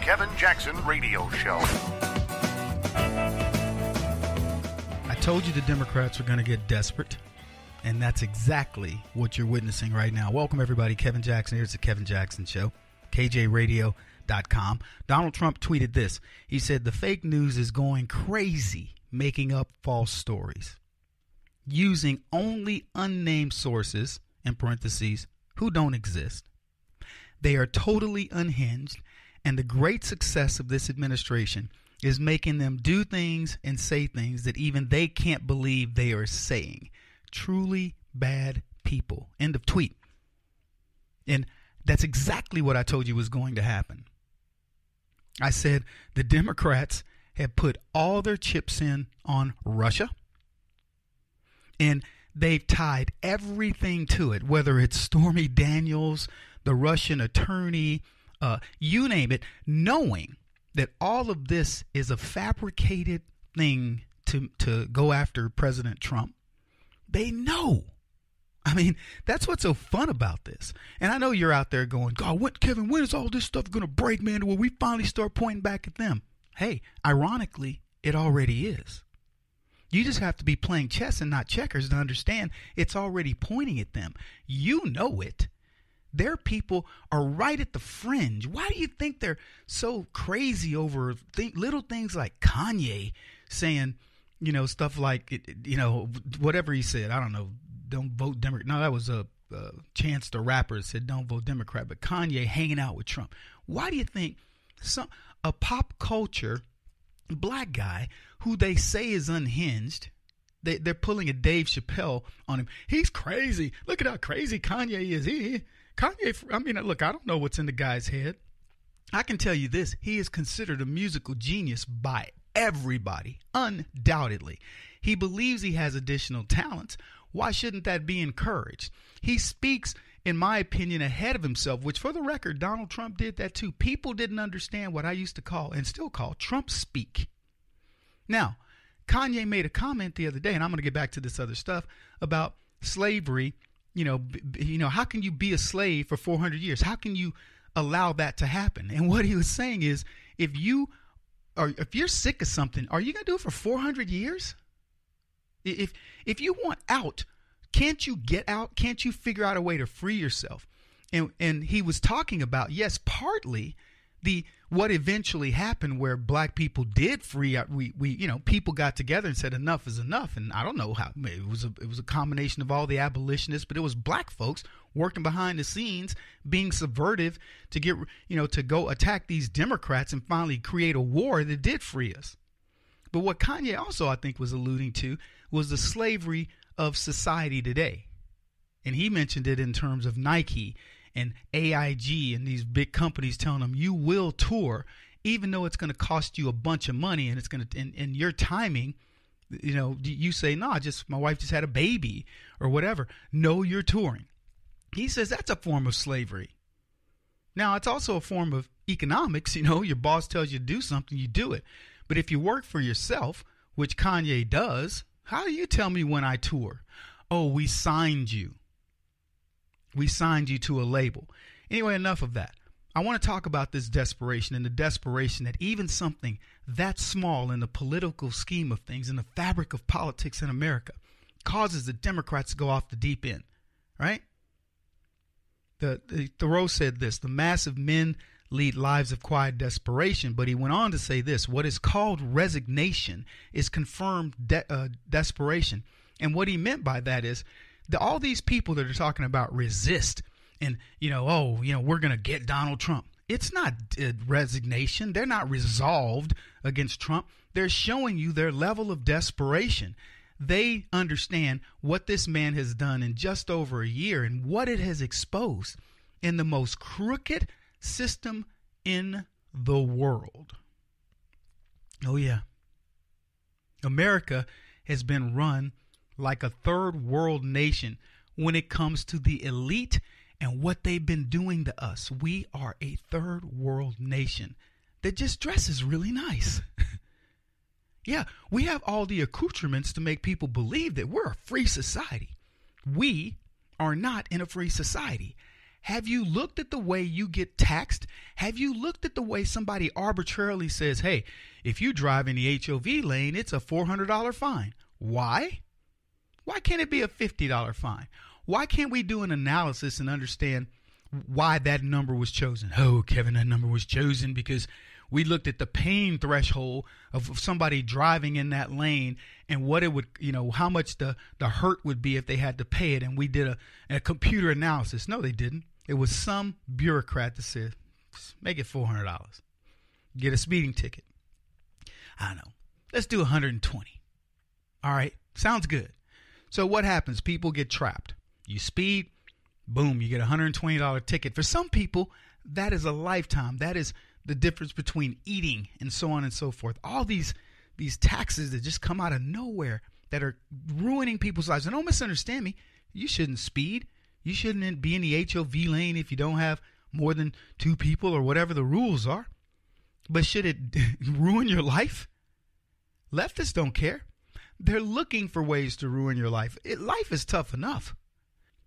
Kevin Jackson Radio Show. I told you the Democrats were going to get desperate, and that's exactly what you're witnessing right now. Welcome, everybody. Kevin Jackson. Here's the Kevin Jackson Show, KJRadio.com. Donald Trump tweeted this. He said, the fake news is going crazy, making up false stories, using only unnamed sources, in parentheses, who don't exist. They are totally unhinged, and the great success of this administration is making them do things and say things that even they can't believe they are saying. Truly bad people. End of tweet. And that's exactly what I told you was going to happen. I said the Democrats have put all their chips in on Russia, and they've tied everything to it, whether it's Stormy Daniels, the Russian attorney, you name it, knowing that all of this is a fabricated thing to go after President Trump. They know. I mean, that's what's so fun about this. And I know you're out there going, God, Kevin, when is all this stuff going to break, man, to where we finally start pointing back at them? Hey, ironically, it already is. You just have to be playing chess and not checkers to understand it's already pointing at them. You know it. Their people are right at the fringe. Why do you think they're so crazy over little things like Kanye saying, stuff like, whatever he said? I don't know. Don't vote Democrat. No, that was a Chance the Rapper said don't vote Democrat. But Kanye hanging out with Trump. Why do you think a pop culture black guy who they say is unhinged, they're pulling a Dave Chappelle on him? He's crazy. Look at how crazy Kanye is. Kanye, look, I don't know what's in the guy's head. I can tell you this. He is considered a musical genius by everybody, undoubtedly. He believes he has additional talents. Why shouldn't that be encouraged? He speaks, in my opinion, ahead of himself, which for the record, Donald Trump did that too. People didn't understand what I used to call and still call Trump speak. Now, Kanye made a comment the other day, and I'm going to get back to this other stuff about slavery. How can you be a slave for 400 years? How can you allow that to happen? And what he was saying is, if you're sick of something, are you going to do it for 400 years? If you want out, can't you get out? Can't you figure out a way to free yourself? And he was talking about, yes, partly what eventually happened where black people did free out. People got together and said enough is enough. And I don't know how, it was a combination of all the abolitionists, but it was black folks working behind the scenes, being subversive to get, to go attack these Democrats and finally create a war that did free us. But what Kanye also, I think, was alluding to was the slavery of society today. And he mentioned it in terms of Nike and AIG and these big companies telling them you will tour, even though it's going to cost you a bunch of money, and it's going to, in your timing, you say, no, my wife just had a baby or whatever. No, you're touring. He says that's a form of slavery. Now, it's also a form of economics. Your boss tells you to do something, you do it. But if you work for yourself, which Kanye does, how do you tell me when I tour? Oh, we signed you. We signed you to a label. Anyway, enough of that. I want to talk about this desperation and the desperation that even something that small in the political scheme of things, in the fabric of politics in America, causes the Democrats to go off the deep end, right? Thoreau said this, the mass of men lead lives of quiet desperation, but he went on to say this, what is called resignation is confirmed desperation. And what he meant by that is all these people that are talking about resist and, we're going to get Donald Trump. It's not resignation. They're not resolved against Trump. They're showing you their level of desperation. They understand what this man has done in just over a year and what it has exposed in the most crooked system in the world. Oh, yeah. America has been run like a third world nation when it comes to the elite and what they've been doing to us. We are a third world nation that just dresses really nice. Yeah, we have all the accoutrements to make people believe that we're a free society. We are not in a free society. Have you looked at the way you get taxed? Have you looked at the way somebody arbitrarily says, hey, if you drive in the HOV lane, it's a $400 fine? Why? Why can't it be a $50 fine? Why can't we do an analysis and understand why that number was chosen? Oh, Kevin, that number was chosen because we looked at the pain threshold of somebody driving in that lane and what it would, how much the hurt would be if they had to pay it. And we did a computer analysis. No, they didn't. It was some bureaucrat that said, make it $400. Get a speeding ticket. I don't know. Let's do 120. All right. Sounds good. So what happens? People get trapped. You speed, boom, you get a $120 ticket. For some people, that is a lifetime. That is the difference between eating and so on and so forth. All these taxes that just come out of nowhere that are ruining people's lives. And don't misunderstand me. You shouldn't speed. You shouldn't be in the HOV lane if you don't have more than 2 people or whatever the rules are. But should it ruin your life? Leftists don't care. They're looking for ways to ruin your life. Life is tough enough.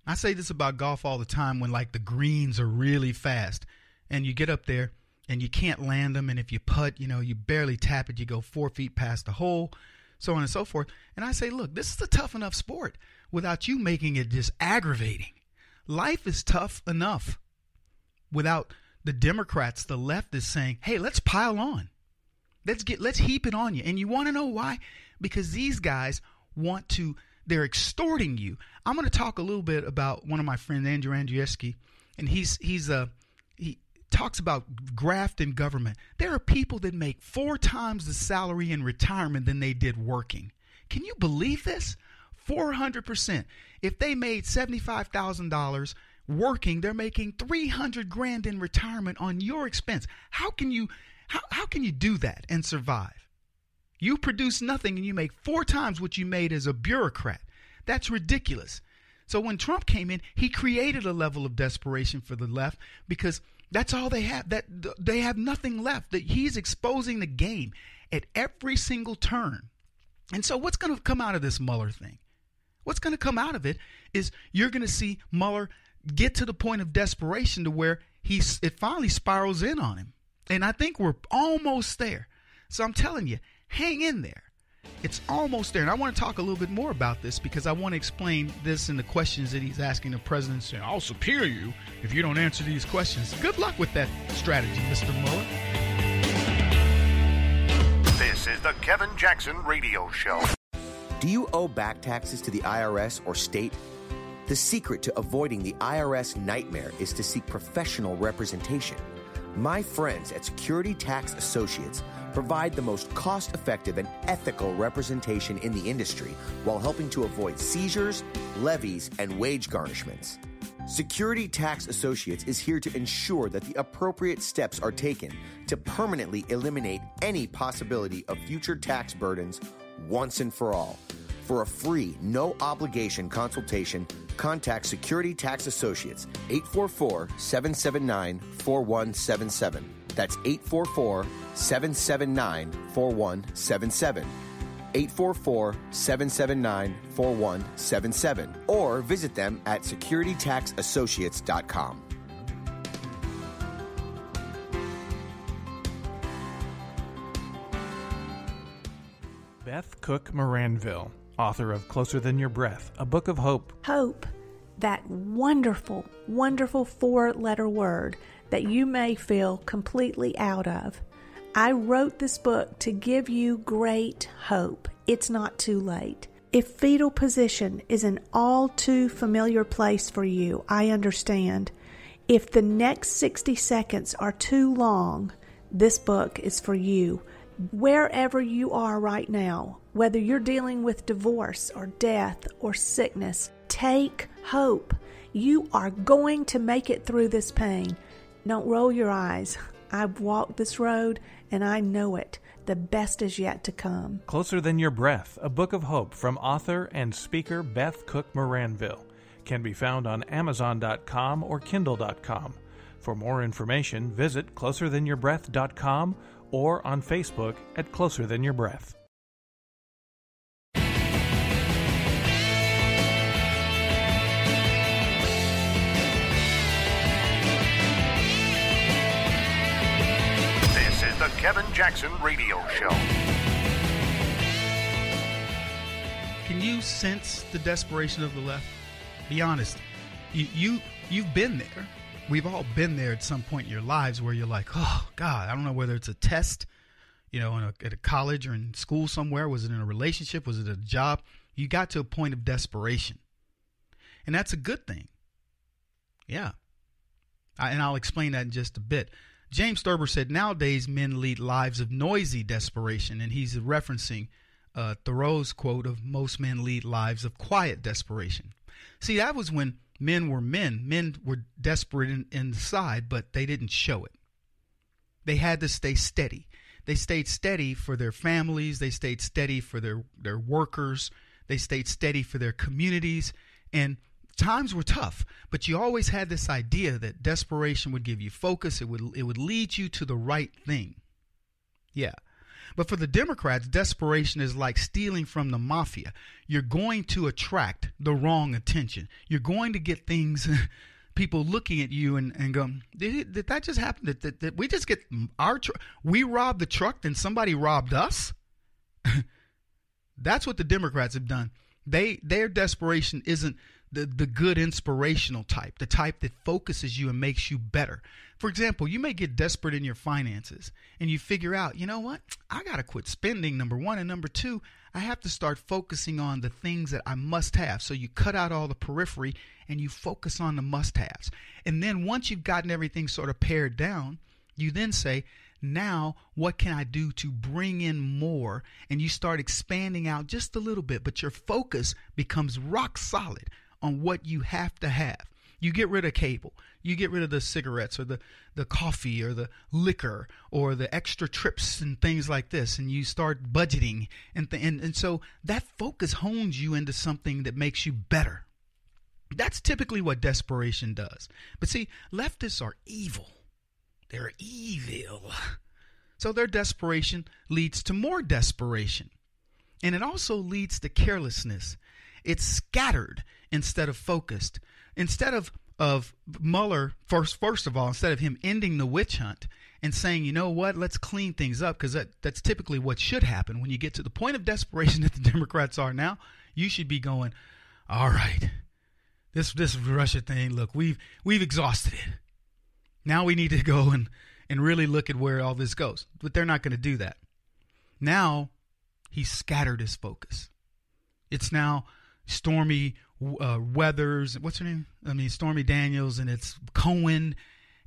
I say this about golf all the time when like the greens are really fast and you get up there and you can't land them. And if you putt, you barely tap it. You go 4 feet past the hole, so on and so forth. And I say, look, this is a tough enough sport without you making it just aggravating. Life is tough enough without the Democrats, the left is saying, hey, let's pile on. Let's heap it on you. And you want to know why? Because these guys they're extorting you. I'm going to talk a little bit about one of my friends, Andrew Andrzejewski, and he talks about graft in government. There are people that make 4 times the salary in retirement than they did working. Can you believe this? 400%. If they made $75,000 working, they're making $300,000 in retirement on your expense. How can you do that and survive? You produce nothing and you make 4 times what you made as a bureaucrat. That's ridiculous. So when Trump came in, he created a level of desperation for the left because that's all they have. That they have nothing left. That he's exposing the game at every single turn. And so what's going to come out of this Mueller thing? What's going to come out of it is you're going to see Mueller get to the point of desperation to where it finally spirals in on him. And I think we're almost there. So I'm telling you, hang in there. It's almost there. And I want to talk a little bit more about this because I want to explain this in the questions that he's asking the president, saying, I'll subpoena you if you don't answer these questions. Good luck with that strategy, Mr. Mueller. This is the Kevin Jackson Radio Show. Do you owe back taxes to the IRS or state? The secret to avoiding the IRS nightmare is to seek professional representation. My friends at Security Tax Associates provide the most cost-effective and ethical representation in the industry while helping to avoid seizures, levies, and wage garnishments. Security Tax Associates is here to ensure that the appropriate steps are taken to permanently eliminate any possibility of future tax burdens once and for all. For a free, no-obligation consultation, contact Security Tax Associates, 844-779-4177. That's 844-779-4177. 844-779-4177. Or visit them at securitytaxassociates.com. Beth Cook Moranville, author of Closer Than Your Breath, a book of hope. Hope, that wonderful, wonderful 4-letter word that you may feel completely out of. I wrote this book to give you great hope. It's not too late. If fetal position is an all too familiar place for you, I understand. If the next 60 seconds are too long, this book is for you. Wherever you are right now, whether you're dealing with divorce or death or sickness, take hope. You are going to make it through this pain. Don't roll your eyes. I've walked this road and I know it. The best is yet to come. Closer Than Your Breath, a book of hope from author and speaker Beth Cook Moranville. Can be found on Amazon.com or Kindle.com. For more information, visit closerthanyourBreath.com or on Facebook at Closer Than Your Breath. Kevin Jackson Radio Show. Can you sense the desperation of the left? Be honest. You've been there. We've all been there at some point in your lives where you're like, oh, God, I don't know whether it's a test, at a college or in school somewhere. Was it in a relationship? Was it a job? You got to a point of desperation. And that's a good thing. Yeah. And I'll explain that in just a bit. James Thurber said, nowadays men lead lives of noisy desperation. And he's referencing Thoreau's quote of most men lead lives of quiet desperation. See, that was when men were men. Men were desperate inside, but they didn't show it. They had to stay steady. They stayed steady for their families. They stayed steady for their workers. They stayed steady for their communities. And times were tough, but you always had this idea that desperation would give you focus. It would lead you to the right thing. Yeah. But for the Democrats, desperation is like stealing from the mafia. You're going to attract the wrong attention. You're going to get things, people looking at you and going, did that just happen? Did we just get we robbed the truck and somebody robbed us? That's what the Democrats have done. Their desperation isn't the good inspirational type, the type that focuses you and makes you better. For example, you may get desperate in your finances and you figure out, you know what? I got to quit spending, number one. And number two, I have to start focusing on the things that I must have. So you cut out all the periphery and you focus on the must haves. And then once you've gotten everything sort of pared down, you then say, now what can I do to bring in more? And you start expanding out just a little bit, but your focus becomes rock solid on what you have to have. You get rid of cable. You get rid of the cigarettes or the coffee or the liquor or the extra trips and things like this, and you start budgeting. And so that focus hones you into something that makes you better. That's typically what desperation does. But see, leftists are evil. They're evil. So their desperation leads to more desperation. And it also leads to carelessness. It's scattered instead of focused. Instead of Mueller, first of all, instead of him ending the witch hunt and saying, you know what, let's clean things up, because that's typically what should happen. When you get to the point of desperation that the Democrats are now, you should be going, all right, this Russia thing, look, we've exhausted it. Now we need to go and really look at where all this goes. But they're not going to do that. Now he's scattered his focus. It's now Stormy Weathers, what's her name? Stormy Daniels, and it's Cohen,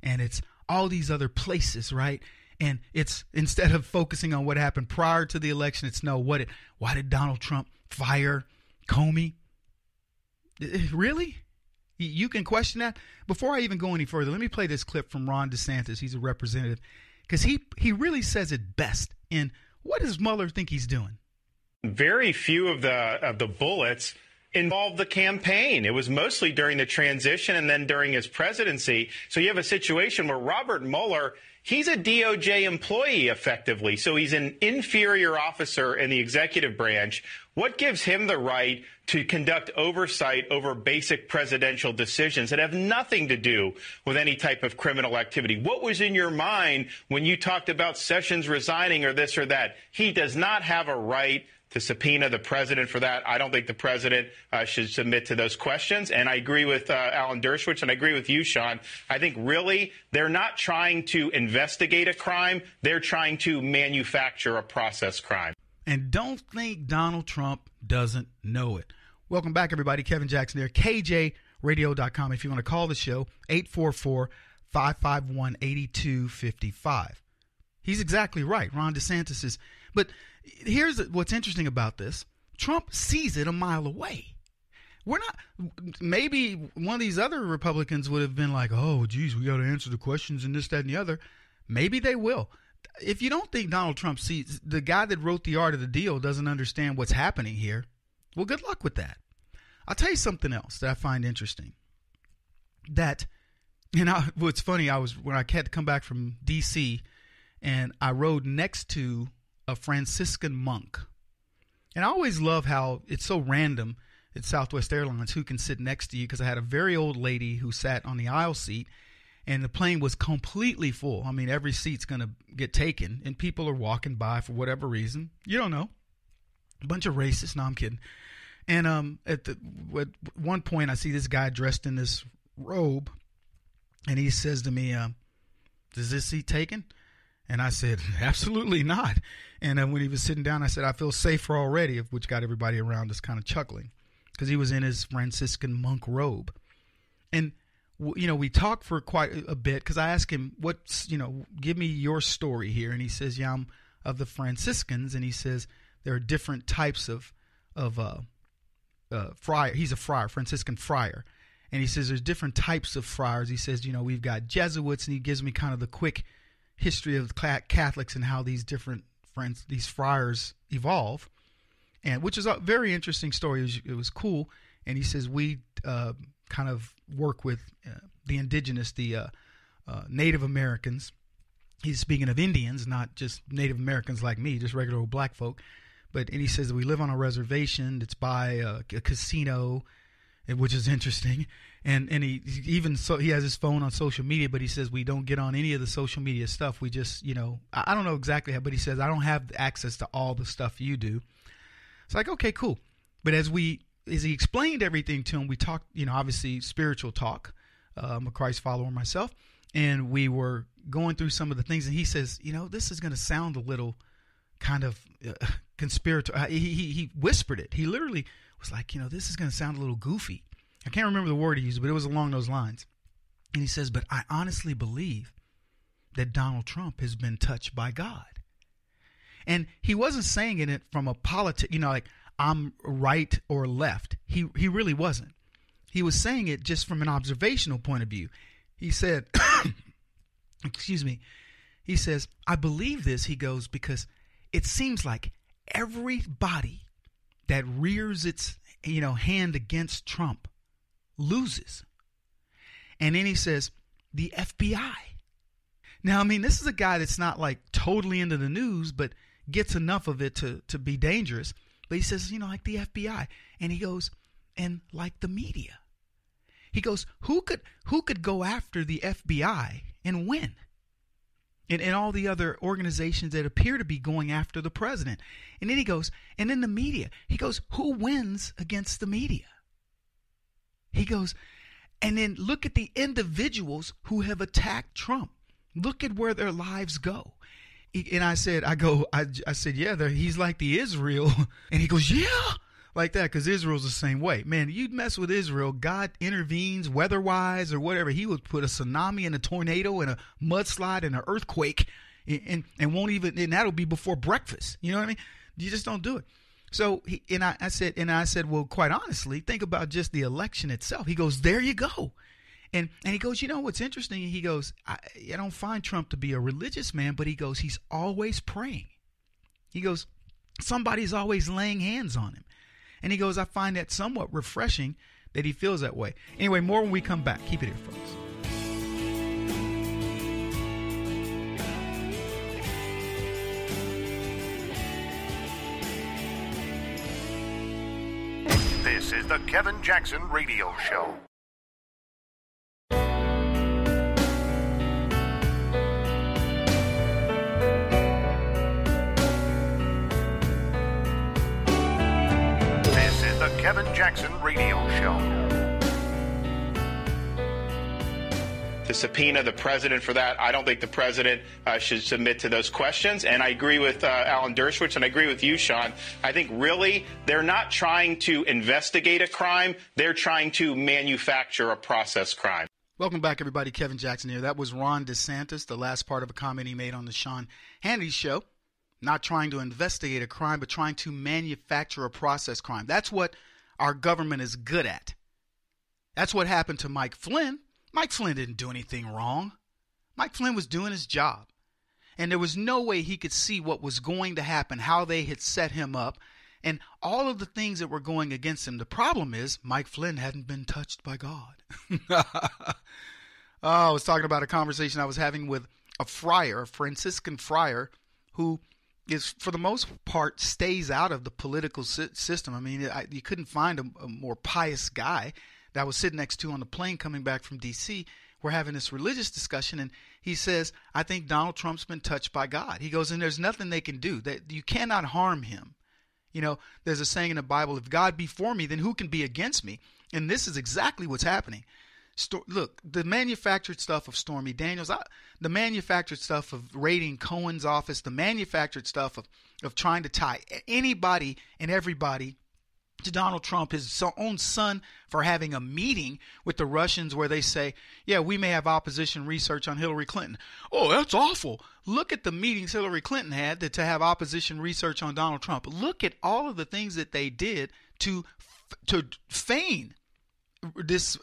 and it's all these other places, right? And it's, instead of focusing on what happened prior to the election, it's why did Donald Trump fire Comey? Really? You can question that? Before I even go any further, let me play this clip from Ron DeSantis. He's a representative, because he really says it best. And what does Mueller think he's doing? Very few of the bullets involved the campaign. It was mostly during the transition and then during his presidency. So you have a situation where Robert Mueller, he's a DOJ employee effectively. So he's an inferior officer in the executive branch. What gives him the right to conduct oversight over basic presidential decisions that have nothing to do with any type of criminal activity? What was in your mind when you talked about Sessions resigning or this or that? He does not have a right to subpoena the president for that. I don't think the president should submit to those questions. And I agree with Alan Dershowitz, and I agree with you, Sean. I think really they're not trying to investigate a crime. They're trying to manufacture a process crime. And don't think Donald Trump doesn't know it. Welcome back, everybody. Kevin Jackson here, KJRadio.com. If you want to call the show, 844-551-8255. He's exactly right. Ron DeSantis is. But here's what's interesting about this. Trump sees it a mile away. We're not, maybe one of these other Republicans would have been like, oh, geez, we got to answer the questions and this, that, and the other. Maybe they will. If you don't think Donald Trump sees, the guy that wrote The Art of the Deal doesn't understand what's happening here, well, good luck with that. I'll tell you something else that I find interesting. What's funny, when I had to come back from D.C., and I rode next to a Franciscan monk. And I always love how it's so random at Southwest Airlines who can sit next to you, because I had a very old lady who sat on the aisle seat, and the plane was completely full. I mean, every seat's going to get taken, and people are walking by for whatever reason. You don't know. A bunch of racists. No, I'm kidding. And at one point, I see this guy dressed in this robe, and he says to me, "Is this seat taken?" And I said, "Absolutely not." And when he was sitting down, I said, "I feel safer already," which got everybody around us kind of chuckling, because he was in his Franciscan monk robe. And we talked for quite a bit, because I asked him, give me your story here. And he says, yeah, I'm of the Franciscans. And he says there are different types of friar. He's a friar, Franciscan friar. And he says there's different types of friars. He says, we've got Jesuits, and he gives me kind of the quick history of Catholics and how these friars evolve, and which is a very interesting story. It was cool. And he says we kind of work with the indigenous, the Native Americans. He's speaking of Indians, not just Native Americans like me, just regular old black folk. And he says that we live on a reservation that's by a casino, which is interesting. And he has his phone on social media, but he says we don't get on any of the social media stuff. We just, I don't know exactly how, but he says I don't have access to all the stuff you do. It's like, okay, cool. But as he explained everything to him, we talked, obviously spiritual talk. I'm a Christ follower myself, and we were going through some of the things. And he says, this is going to sound a little kind of conspiratorial. He whispered it. He literally was like, this is going to sound a little goofy. I can't remember the word he used, but it was along those lines. And he says, but I honestly believe that Donald Trump has been touched by God. And he wasn't saying it from a like I'm right or left. He really wasn't. He was saying it just from an observational point of view. He said, excuse me, he says, I believe this, he goes, because it seems like everybody that rears its hand against Trump loses. And then he says, the FBI. Now, I mean, this is a guy that's not like totally into the news, but gets enough of it to be dangerous. But he says, like the FBI. And he goes, and like the media. He goes, who could go after the FBI and win? And all the other organizations that appear to be going after the president. And then he goes, and then the media. He goes, who wins against the media? He goes, and then look at the individuals who have attacked Trump. Look at where their lives go. And I said, yeah, he's like the Israel. And he goes, yeah, like that, because Israel's the same way. Man, you'd mess with Israel, God intervenes weather-wise or whatever. He would put a tsunami and a tornado and a mudslide and an earthquake and won't even, and that'll be before breakfast. You know what I mean? You just don't do it. So I said, well, quite honestly, think about just the election itself. He goes, there you go. And he goes, what's interesting? He goes, I don't find Trump to be a religious man, but he goes, he's always praying. He goes, somebody's always laying hands on him. And he goes, I find that somewhat refreshing that he feels that way. Anyway, more when we come back. Keep it here, folks. This is the Kevin Jackson Radio Show. The Kevin Jackson Radio Show. To subpoena the president for that, I don't think the president should submit to those questions. And I agree with Alan Dershowitz, and I agree with you, Sean. I think really they're not trying to investigate a crime. They're trying to manufacture a process crime. Welcome back, everybody. Kevin Jackson here. That was Ron DeSantis, the last part of a comment he made on the Sean Hannity show. Not trying to investigate a crime, but trying to manufacture a process crime. That's what our government is good at. That's what happened to Mike Flynn. Mike Flynn didn't do anything wrong. Mike Flynn was doing his job. And there was no way he could see what was going to happen, how they had set him up, and all of the things that were going against him. The problem is Mike Flynn hadn't been touched by God. I was talking about a conversation I was having with a friar, a Franciscan friar, who is, for the most part, stays out of the political system. I mean, you couldn't find a more pious guy that I was sitting next to on the plane coming back from D.C. we're having this religious discussion, and he says, I think Donald Trump's been touched by God. He goes, and there's nothing they can do. That you cannot harm him. You know, there's a saying in the Bible, if God be for me, then who can be against me? And this is exactly what's happening. Look, the manufactured stuff of Stormy Daniels, the manufactured stuff of raiding Cohen's office, the manufactured stuff of trying to tie anybody and everybody to Donald Trump, his own son, for having a meeting with the Russians where they say, yeah, we may have opposition research on Hillary Clinton. Oh, that's awful. Look at the meetings Hillary Clinton had to have opposition research on Donald Trump. Look at all of the things that they did to feign this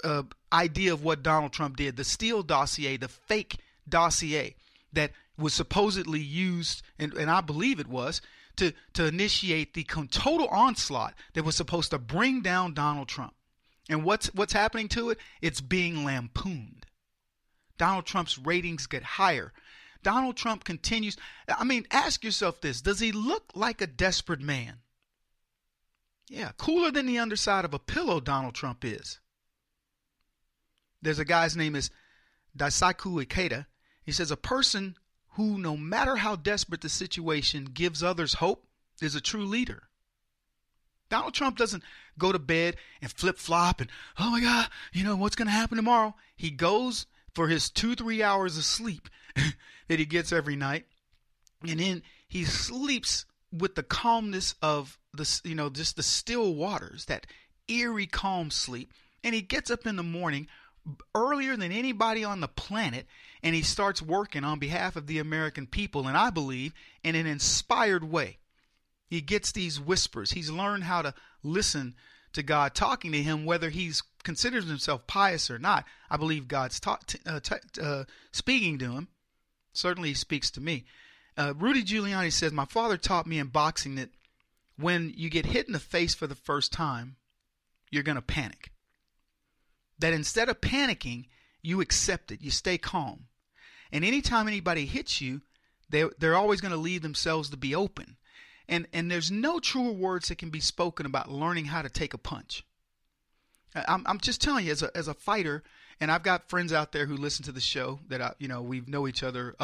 idea of what Donald Trump did, the Steele dossier, the fake dossier that was supposedly used, and I believe it was, to initiate the total onslaught that was supposed to bring down Donald Trump. And what's happening to it? It's being lampooned. Donald Trump's ratings get higher. Donald Trump continues. I mean, ask yourself this. Does he look like a desperate man? Yeah, cooler than the underside of a pillow Donald Trump is. There's a guy's name is Daisaku Ikeda. He says a person who, no matter how desperate the situation, gives others hope is a true leader. Donald Trump doesn't go to bed and flip-flop and, oh my God, you know, what's going to happen tomorrow? He goes for his 2-3 hours of sleep that he gets every night, and then he sleeps with the calmness of the, you know, just the still waters, that eerie calm sleep, and he gets up in the morning earlier than anybody on the planet, and he starts working on behalf of the American people, and I believe in an inspired way. He gets these whispers. He's learned how to listen to God talking to him, whether he's considers himself pious or not. I believe God's speaking to him. Certainly he speaks to me. Rudy Giuliani says, my father taught me in boxing that when you get hit in the face for the first time, you're going to panic. That instead of panicking, you accept it. You stay calm. And anytime anybody hits you, they're always going to leave themselves to be open. And there's no truer words that can be spoken about learning how to take a punch. I'm just telling you, as a fighter, and I've got friends out there who listen to the show that we know each other,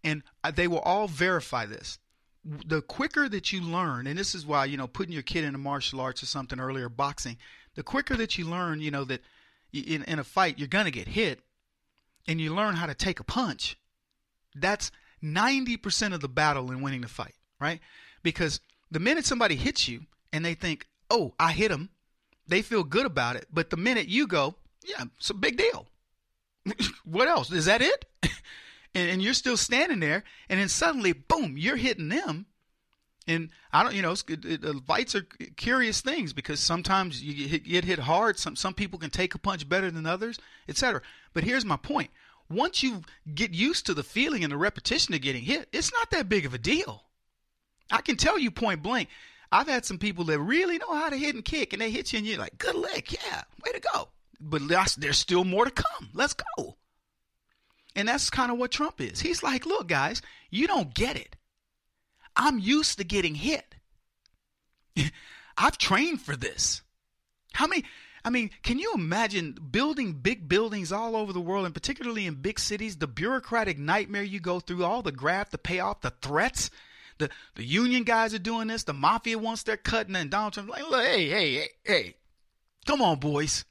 and they will all verify this. The quicker that you learn, and this is why, putting your kid into martial arts or something earlier, boxing, the quicker that you learn, that in a fight you're going to get hit, and you learn how to take a punch, that's 90% of the battle in winning the fight, right? Because the minute somebody hits you and they think, oh, I hit him, they feel good about it. But the minute you go, yeah, it's a big deal. What else? Is that it? and you're still standing there, and then suddenly, boom, you're hitting them. And I don't, fights are curious things because sometimes you get hit hard. Some people can take a punch better than others, etc. But here's my point. Once you get used to the feeling and the repetition of getting hit, it's not that big of a deal. I can tell you point blank, I've had some people that really know how to hit and kick, and they hit you and you're like, good leg, yeah, way to go. But there's still more to come. Let's go. And that's kind of what Trump is. He's like, look, guys, you don't get it. I'm used to getting hit. I've trained for this. Can you imagine building big buildings all over the world, and particularly in big cities, the bureaucratic nightmare you go through, all the graft, the payoff, the threats? The union guys are doing this. The mafia wants their cutting, and Donald Trump's like, hey, come on, boys.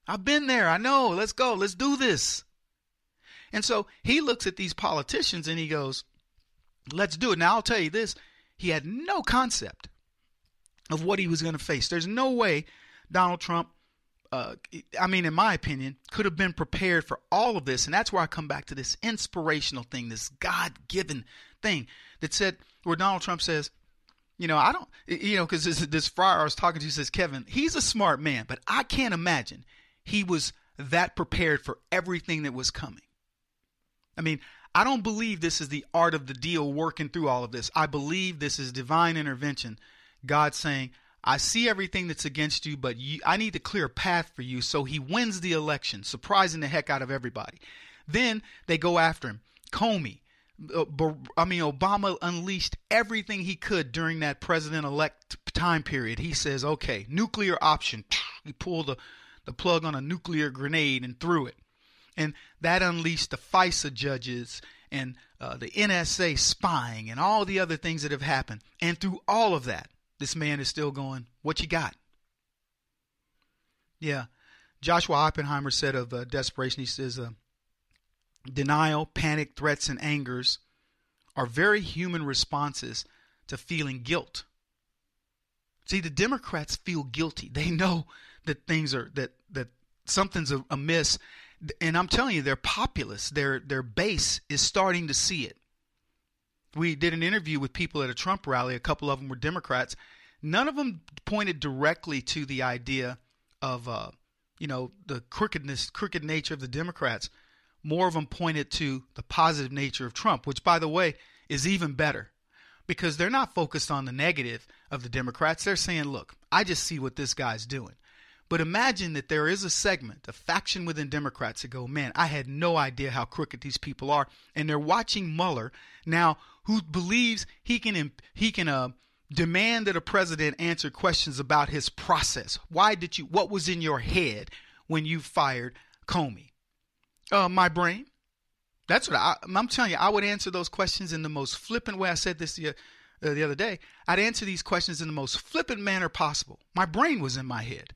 I've been there. I know. Let's go. Let's do this. And so he looks at these politicians and he goes, let's do it. Now, I'll tell you this. He had no concept of what he was going to face. There's no way Donald Trump, in my opinion, could have been prepared for all of this. And that's where I come back to this inspirational thing, this God-given thing that said, where Donald Trump says, because this friar I was talking to says, Kevin, he's a smart man, but I can't imagine he was that prepared for everything that was coming. I don't believe this is the art of the deal working through all of this. I believe this is divine intervention. God saying, I see everything that's against you, but I need to clear a path for you. So he wins the election, surprising the heck out of everybody. Then they go after him. Comey. Obama unleashed everything he could during that president-elect time period. He says, okay, nuclear option. He pulled the plug on a nuclear grenade and threw it. And that unleashed the FISA judges and the NSA spying and all the other things that have happened. And through all of that, this man is still going, what you got? Yeah. Joshua Oppenheimer said of desperation, he says, denial, panic, threats, and angers are very human responses to feeling guilt. See, the Democrats feel guilty. They know that things are, that something's amiss. And I'm telling you, their populace, their base is starting to see it. We did an interview with people at a Trump rally. A couple of them were Democrats. None of them pointed directly to the idea of, the crooked nature of the Democrats. More of them pointed to the positive nature of Trump, which, by the way, is even better because they're not focused on the negative of the Democrats. They're saying, look, I just see what this guy's doing. But imagine that there is a segment, a faction within Democrats that go, man, I had no idea how crooked these people are. And they're watching Mueller now, who believes he can demand that a president answer questions about his process. What was in your head when you fired Comey? My brain. That's what I'm telling you. I would answer those questions in the most flippant way. I said this the other day. I'd answer these questions in the most flippant manner possible. My brain was in my head.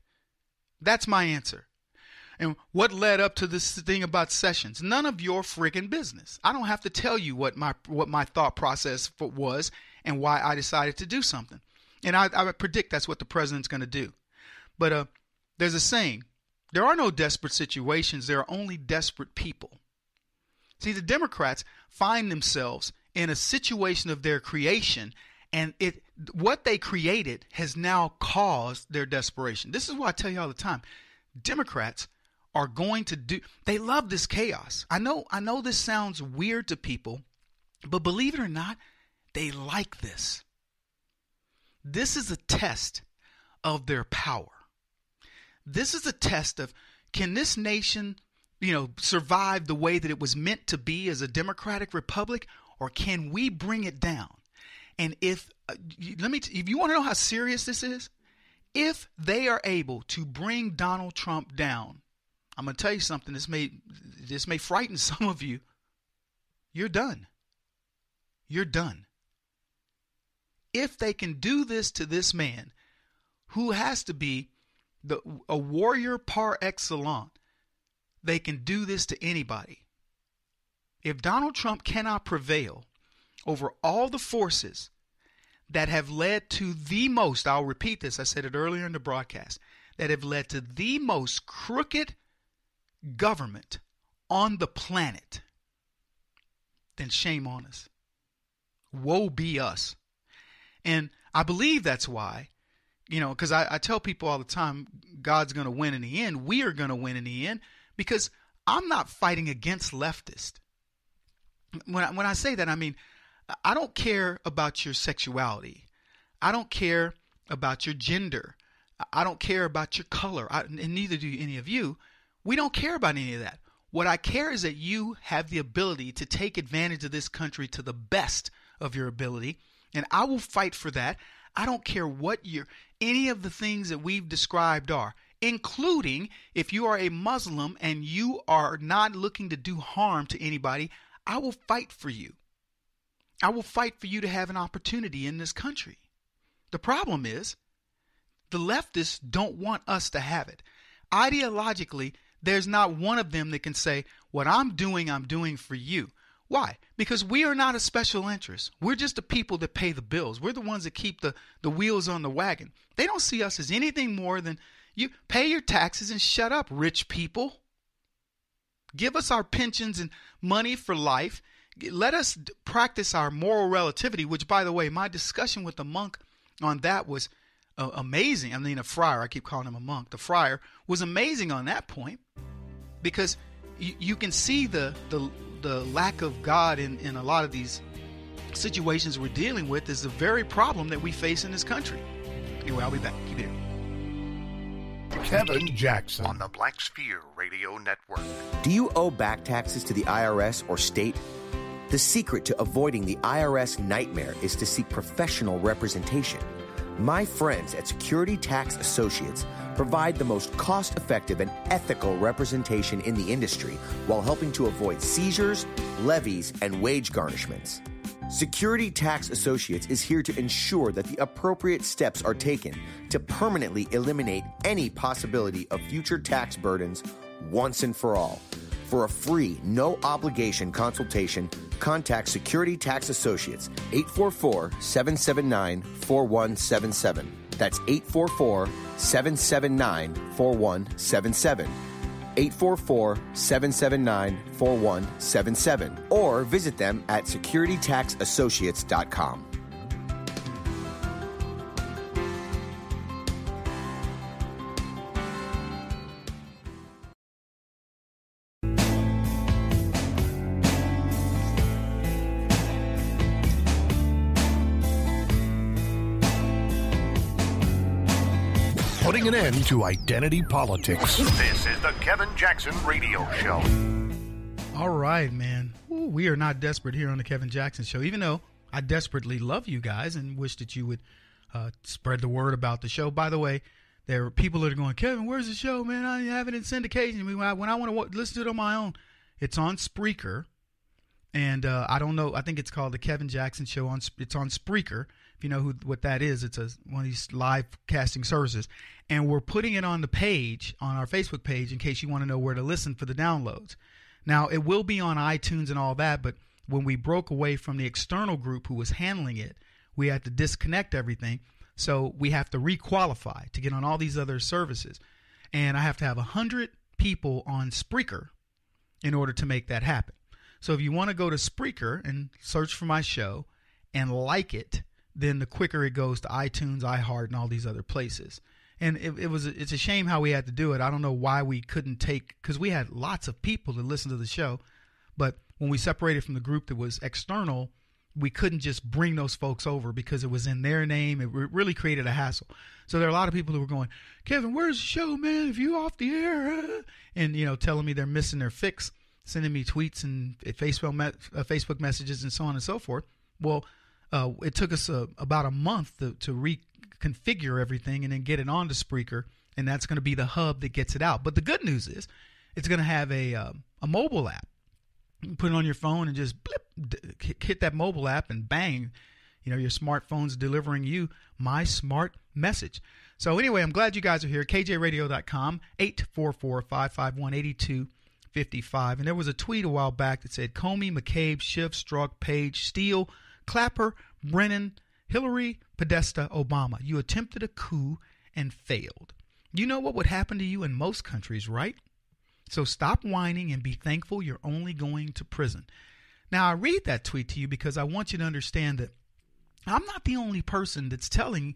That's my answer. And what led up to this thing about Sessions? None of your friggin' business. I don't have to tell you what my thought process was and why I decided to do something. And I predict that's what the president's going to do. But there's a saying, there are no desperate situations. There are only desperate people. See, the Democrats find themselves in a situation of their creation, and what they created has now caused their desperation. This is what I tell you all the time. Democrats are going to they love this chaos. I know this sounds weird to people, but believe it or not, they like this. This is a test of their power. This is a test of, can this nation, survive the way that it was meant to be as a democratic republic, or can we bring it down? And if you want to know how serious this is, if they are able to bring Donald Trump down, I'm going to tell you something. This may frighten some of you. You're done. You're done. If they can do this to this man, who has to be a warrior par excellence, they can do this to anybody. If Donald Trump cannot prevail over all the forces that have led to the most, I'll repeat this, I said it earlier in the broadcast, that have led to the most crooked government on the planet, then shame on us. Woe be us. And I believe that's why, because I tell people all the time, God's going to win in the end. We are going to win in the end, because I'm not fighting against leftists. When I say that, I mean, I don't care about your sexuality. I don't care about your gender. I don't care about your color. And neither do any of you. We don't care about any of that. What I care is that you have the ability to take advantage of this country to the best of your ability. And I will fight for that. I don't care what any of the things that we've described are, including if you are a Muslim and you are not looking to do harm to anybody, I will fight for you. I will fight for you to have an opportunity in this country. The problem is the leftists don't want us to have it. Ideologically, there's not one of them that can say, what I'm doing for you. Why? Because we are not a special interest. We're just the people that pay the bills. We're the ones that keep the wheels on the wagon. They don't see us as anything more than, you pay your taxes and shut up, rich people. Give us our pensions and money for life. Let us practice our moral relativity, which, by the way, my discussion with the monk on that was amazing. I mean, a friar. I keep calling him a monk. The friar was amazing on that point, because you can see the lack of God in a lot of these situations we're dealing with is the very problem that we face in this country. Anyway, I'll be back. Keep it here. Kevin Jackson on the Black Sphere Radio Network. Do you owe back taxes to the IRS or state? The secret to avoiding the IRS nightmare is to seek professional representation. My friends at Security Tax Associates provide the most cost-effective and ethical representation in the industry while helping to avoid seizures, levies, and wage garnishments. Security Tax Associates is here to ensure that the appropriate steps are taken to permanently eliminate any possibility of future tax burdens once and for all. For a free, no-obligation consultation, contact Security Tax Associates, 844-779-4177. That's 844-779-4177. 844-779-4177. Or visit them at securitytaxassociates.com. Putting an end to identity politics. This is the Kevin Jackson Radio Show. All right, man. Ooh, we are not desperate here on the Kevin Jackson Show, even though I desperately love you guys and wish that you would spread the word about the show. By the way, there are people that are going, Kevin, where's the show, man? I have it in syndication. When I want to listen to it on my own, it's on Spreaker. And I don't know. I think it's called the Kevin Jackson Show. It's on Spreaker. If you know what that is, it's one of these live casting services. And we're putting it on the page, on our Facebook page, in case you want to know where to listen for the downloads. Now, it will be on iTunes and all that, but when we broke away from the external group who was handling it, we had to disconnect everything. So we have to requalify to get on all these other services. And I have to have 100 people on Spreaker in order to make that happen. So if you want to go to Spreaker and search for my show and like it, then the quicker it goes to iTunes, iHeart, and all these other places. And it's a shame how we had to do it. I don't know why we couldn't take, because we had lots of people to listen to the show, but when we separated from the group that was external, we couldn't just bring those folks over because it was in their name. It really created a hassle. So there are a lot of people who were going, Kevin, where's the show, man? If you off the air, and telling me they're missing their fix, sending me tweets and Facebook messages and so on and so forth. Well, it took us about a month to reconfigure everything and then get it onto Spreaker, and that's going to be the hub that gets it out. But the good news is it's going to have a mobile app. You can put it on your phone and just hit that mobile app and bang, your smartphone's delivering you my smart message. So anyway, I'm glad you guys are here. KJRadio.com, 844-551-8255. And there was a tweet a while back that said Comey, McCabe, Schiff, Strzok, Page, Steele, Clapper, Brennan, Hillary, Podesta, Obama. You attempted a coup and failed. You know what would happen to you in most countries, right? So stop whining and be thankful you're only going to prison. Now, I read that tweet to you because I want you to understand that I'm not the only person that's telling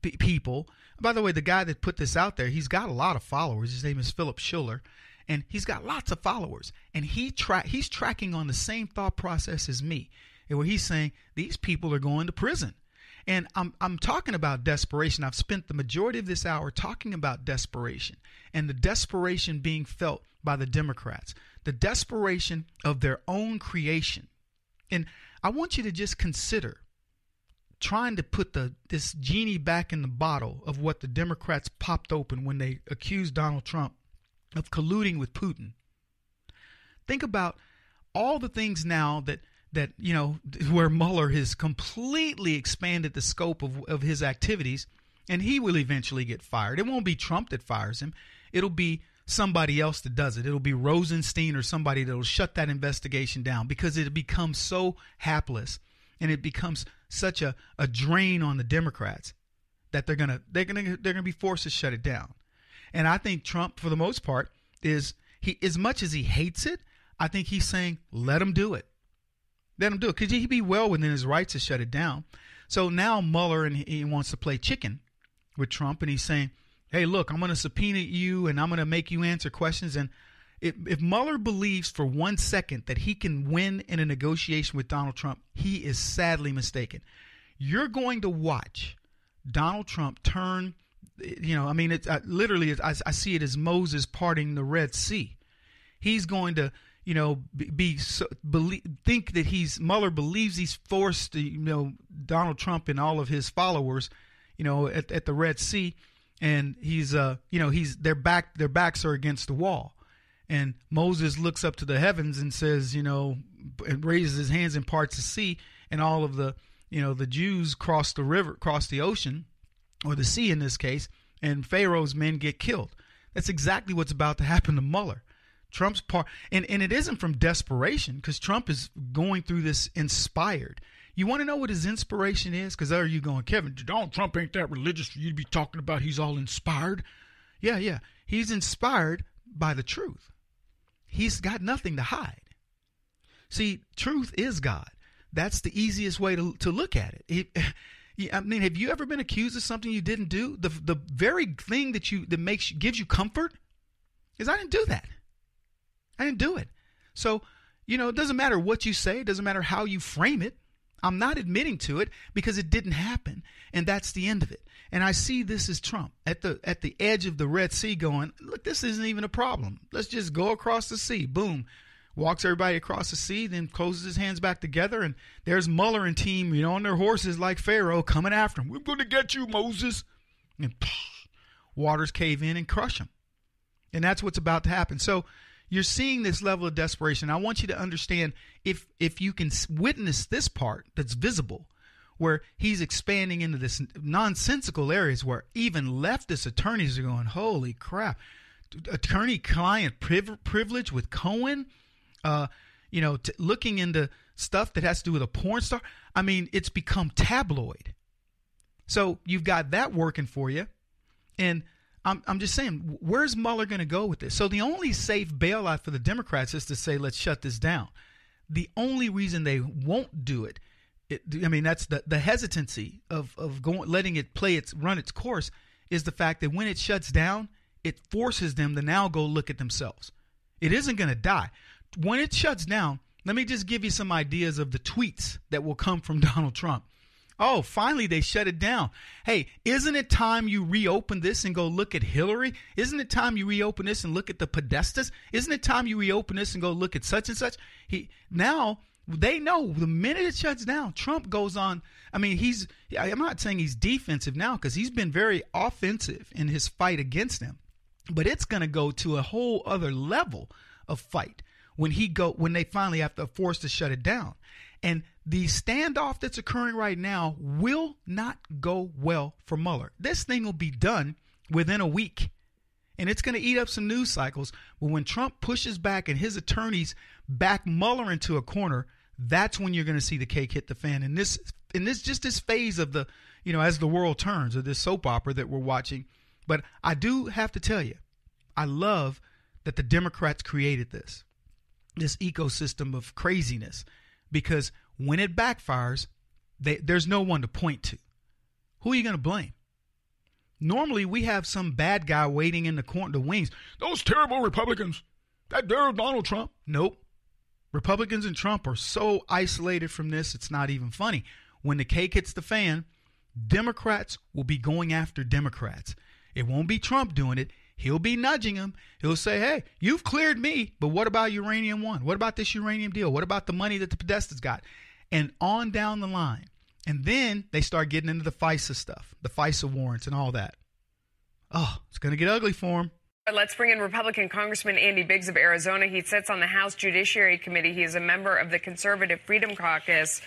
people. By the way, the guy that put this out there, he's got a lot of followers. His name is Philip Schiller, and he's got lots of followers. And he's tracking on the same thought process as me, where he's saying these people are going to prison. And I'm talking about desperation. I've spent the majority of this hour talking about desperation and the desperation being felt by the Democrats, the desperation of their own creation. And I want you to just consider trying to put this genie back in the bottle of what the Democrats popped open when they accused Donald Trump of colluding with Putin. Think about all the things now that where Mueller has completely expanded the scope of his activities, and he will eventually get fired. It won't be Trump that fires him. It'll be somebody else that does it. It'll be Rosenstein or somebody that will shut that investigation down because it becomes so hapless and it becomes such a drain on the Democrats that they're gonna be forced to shut it down. And I think Trump, for the most part, as much as he hates it, I think he's saying, let him do it. Let him do it, because he'd be well within his rights to shut it down. So now Mueller, and he wants to play chicken with Trump, and he's saying, hey, look, I'm going to subpoena you, and I'm going to make you answer questions. And if Mueller believes for 1 second that he can win in a negotiation with Donald Trump, he is sadly mistaken. You're going to watch Donald Trump turn, it's literally, I see it as Moses parting the Red Sea. He's going to think that Mueller believes he's forced Donald Trump and all of his followers, at the Red Sea, and their backs are against the wall. And Moses looks up to the heavens and says, and raises his hands and parts the sea, and all of the Jews cross the ocean, or the sea in this case, and Pharaoh's men get killed. That's exactly what's about to happen to Mueller. Trump's part, and it isn't from desperation, because Trump is going through this inspired. You want to know what his inspiration is? Because there you going, Kevin, Donald Trump ain't that religious for you to be talking about he's all inspired. Yeah. He's inspired by the truth. He's got nothing to hide. See, truth is God. That's the easiest way to look at it. Have you ever been accused of something you didn't do? The very thing that gives you comfort is I didn't do that. I didn't do it. So, it doesn't matter what you say. It doesn't matter how you frame it. I'm not admitting to it because it didn't happen, and that's the end of it. And I see this as Trump at the edge of the Red Sea going, look, this isn't even a problem. Let's just go across the sea. Boom. Walks everybody across the sea, then closes his hands back together, and there's Mueller and team, on their horses like Pharaoh coming after him. We're going to get you, Moses. And waters cave in and crush him. And that's what's about to happen. So you're seeing this level of desperation. I want you to understand, if you can witness this part that's visible, where he's expanding into this nonsensical areas where even leftist attorneys are going, holy crap, attorney-client privilege with Cohen, looking into stuff that has to do with a porn star. I mean, it's become tabloid. So you've got that working for you. And I'm just saying, where's Mueller going to go with this? So the only safe bailout for the Democrats is to say, let's shut this down. The only reason they won't do it, that's the hesitancy of letting it run its course, is the fact that when it shuts down, it forces them to now go look at themselves. It isn't going to die. When it shuts down, let me just give you some ideas of the tweets that will come from Donald Trump. Oh, finally they shut it down. Hey, isn't it time you reopen this and go look at Hillary? Isn't it time you reopen this and look at the Podestas? Isn't it time you reopen this and go look at such and such? Now they know the minute it shuts down, Trump goes on. I mean, I'm not saying he's defensive now, because he's been very offensive in his fight against them. But it's going to go to a whole other level of fight when they finally have to force to shut it down. And the standoff that's occurring right now will not go well for Mueller. This thing will be done within a week, and it's going to eat up some news cycles. But when Trump pushes back and his attorneys back Mueller into a corner, that's when you're going to see the cake hit the fan. And this phase of the, as the world turns, of this soap opera that we're watching. But I do have to tell you, I love that the Democrats created this ecosystem of craziness, because when it backfires, there's no one to point to. Who are you going to blame? Normally, we have some bad guy waiting in the wings. Those terrible Republicans. They're Donald Trump. Nope. Republicans and Trump are so isolated from this, it's not even funny. When the cake hits the fan, Democrats will be going after Democrats. It won't be Trump doing it. He'll be nudging them. He'll say, hey, you've cleared me, but what about Uranium One? What about this uranium deal? What about the money that the Podestas got? And on down the line. And then they start getting into the FISA stuff, the FISA warrants and all that. Oh, it's going to get ugly for him. Let's bring in Republican Congressman Andy Biggs of Arizona. He sits on the House Judiciary Committee. He is a member of the Conservative Freedom Caucus.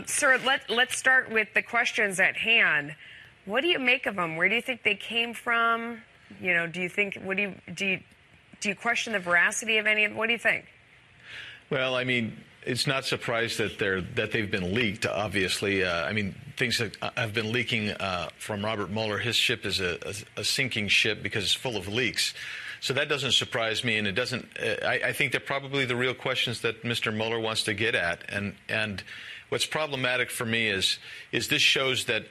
Sir, let's start with the questions at hand. What do you make of them? Where do you think they came from? Do you question the veracity of any of them? What do you think? Well, I mean, it's not surprised that they've been leaked. Obviously, things that have been leaking from Robert Mueller. His ship is a sinking ship because it's full of leaks. So that doesn't surprise me, and it doesn't. I think they're probably the real questions that Mr. Mueller wants to get at. And what's problematic for me is this shows that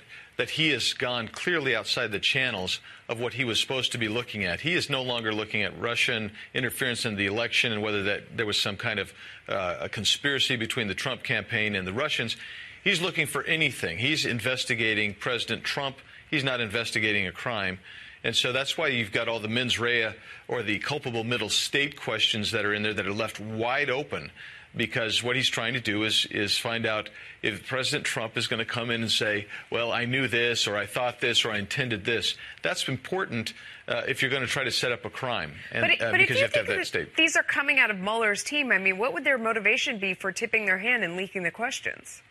he has gone clearly outside the channels of what he was supposed to be looking at. He is no longer looking at Russian interference in the election and whether that there was some kind of a conspiracy between the Trump campaign and the Russians. He's looking for anything. He's investigating President Trump. He's not investigating a crime. And so that's why you've got all the mens rea or the culpable middle state questions that are in there that are left wide open. because what he's trying to do is find out if President Trump is going to come in and say, well, I knew this, or I thought this, or I intended this. That's important if you're going to try to set up a crime, and because you have to have that state. These are coming out of Mueller's team. I mean, what would their motivation be for tipping their hand and leaking the questions?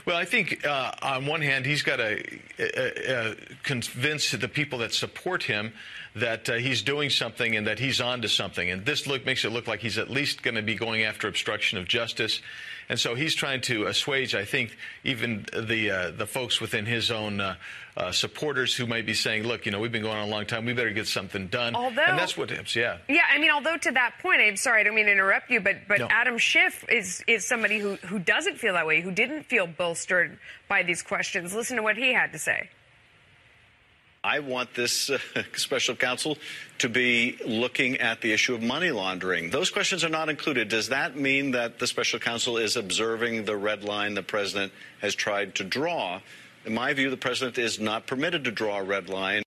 Well, I think on one hand, he's got to convince the people that support him that he's doing something and that he's on to something. And this makes it look like he's at least going to be going after obstruction of justice. And so he's trying to assuage, I think, even the folks within his own supporters who might be saying, look, we've been going on a long time. We better get something done. And that's what happens, yeah. Yeah, I mean, although to that point, I'm sorry, I don't mean to interrupt you, but no. Adam Schiff is somebody who doesn't feel that way, who didn't feel bolstered by these questions. Listen to what he had to say. I want this special counsel to be looking at the issue of money laundering. Those questions are not included. Does that mean that the special counsel is observing the red line the president has tried to draw? In my view, the president is not permitted to draw a red line.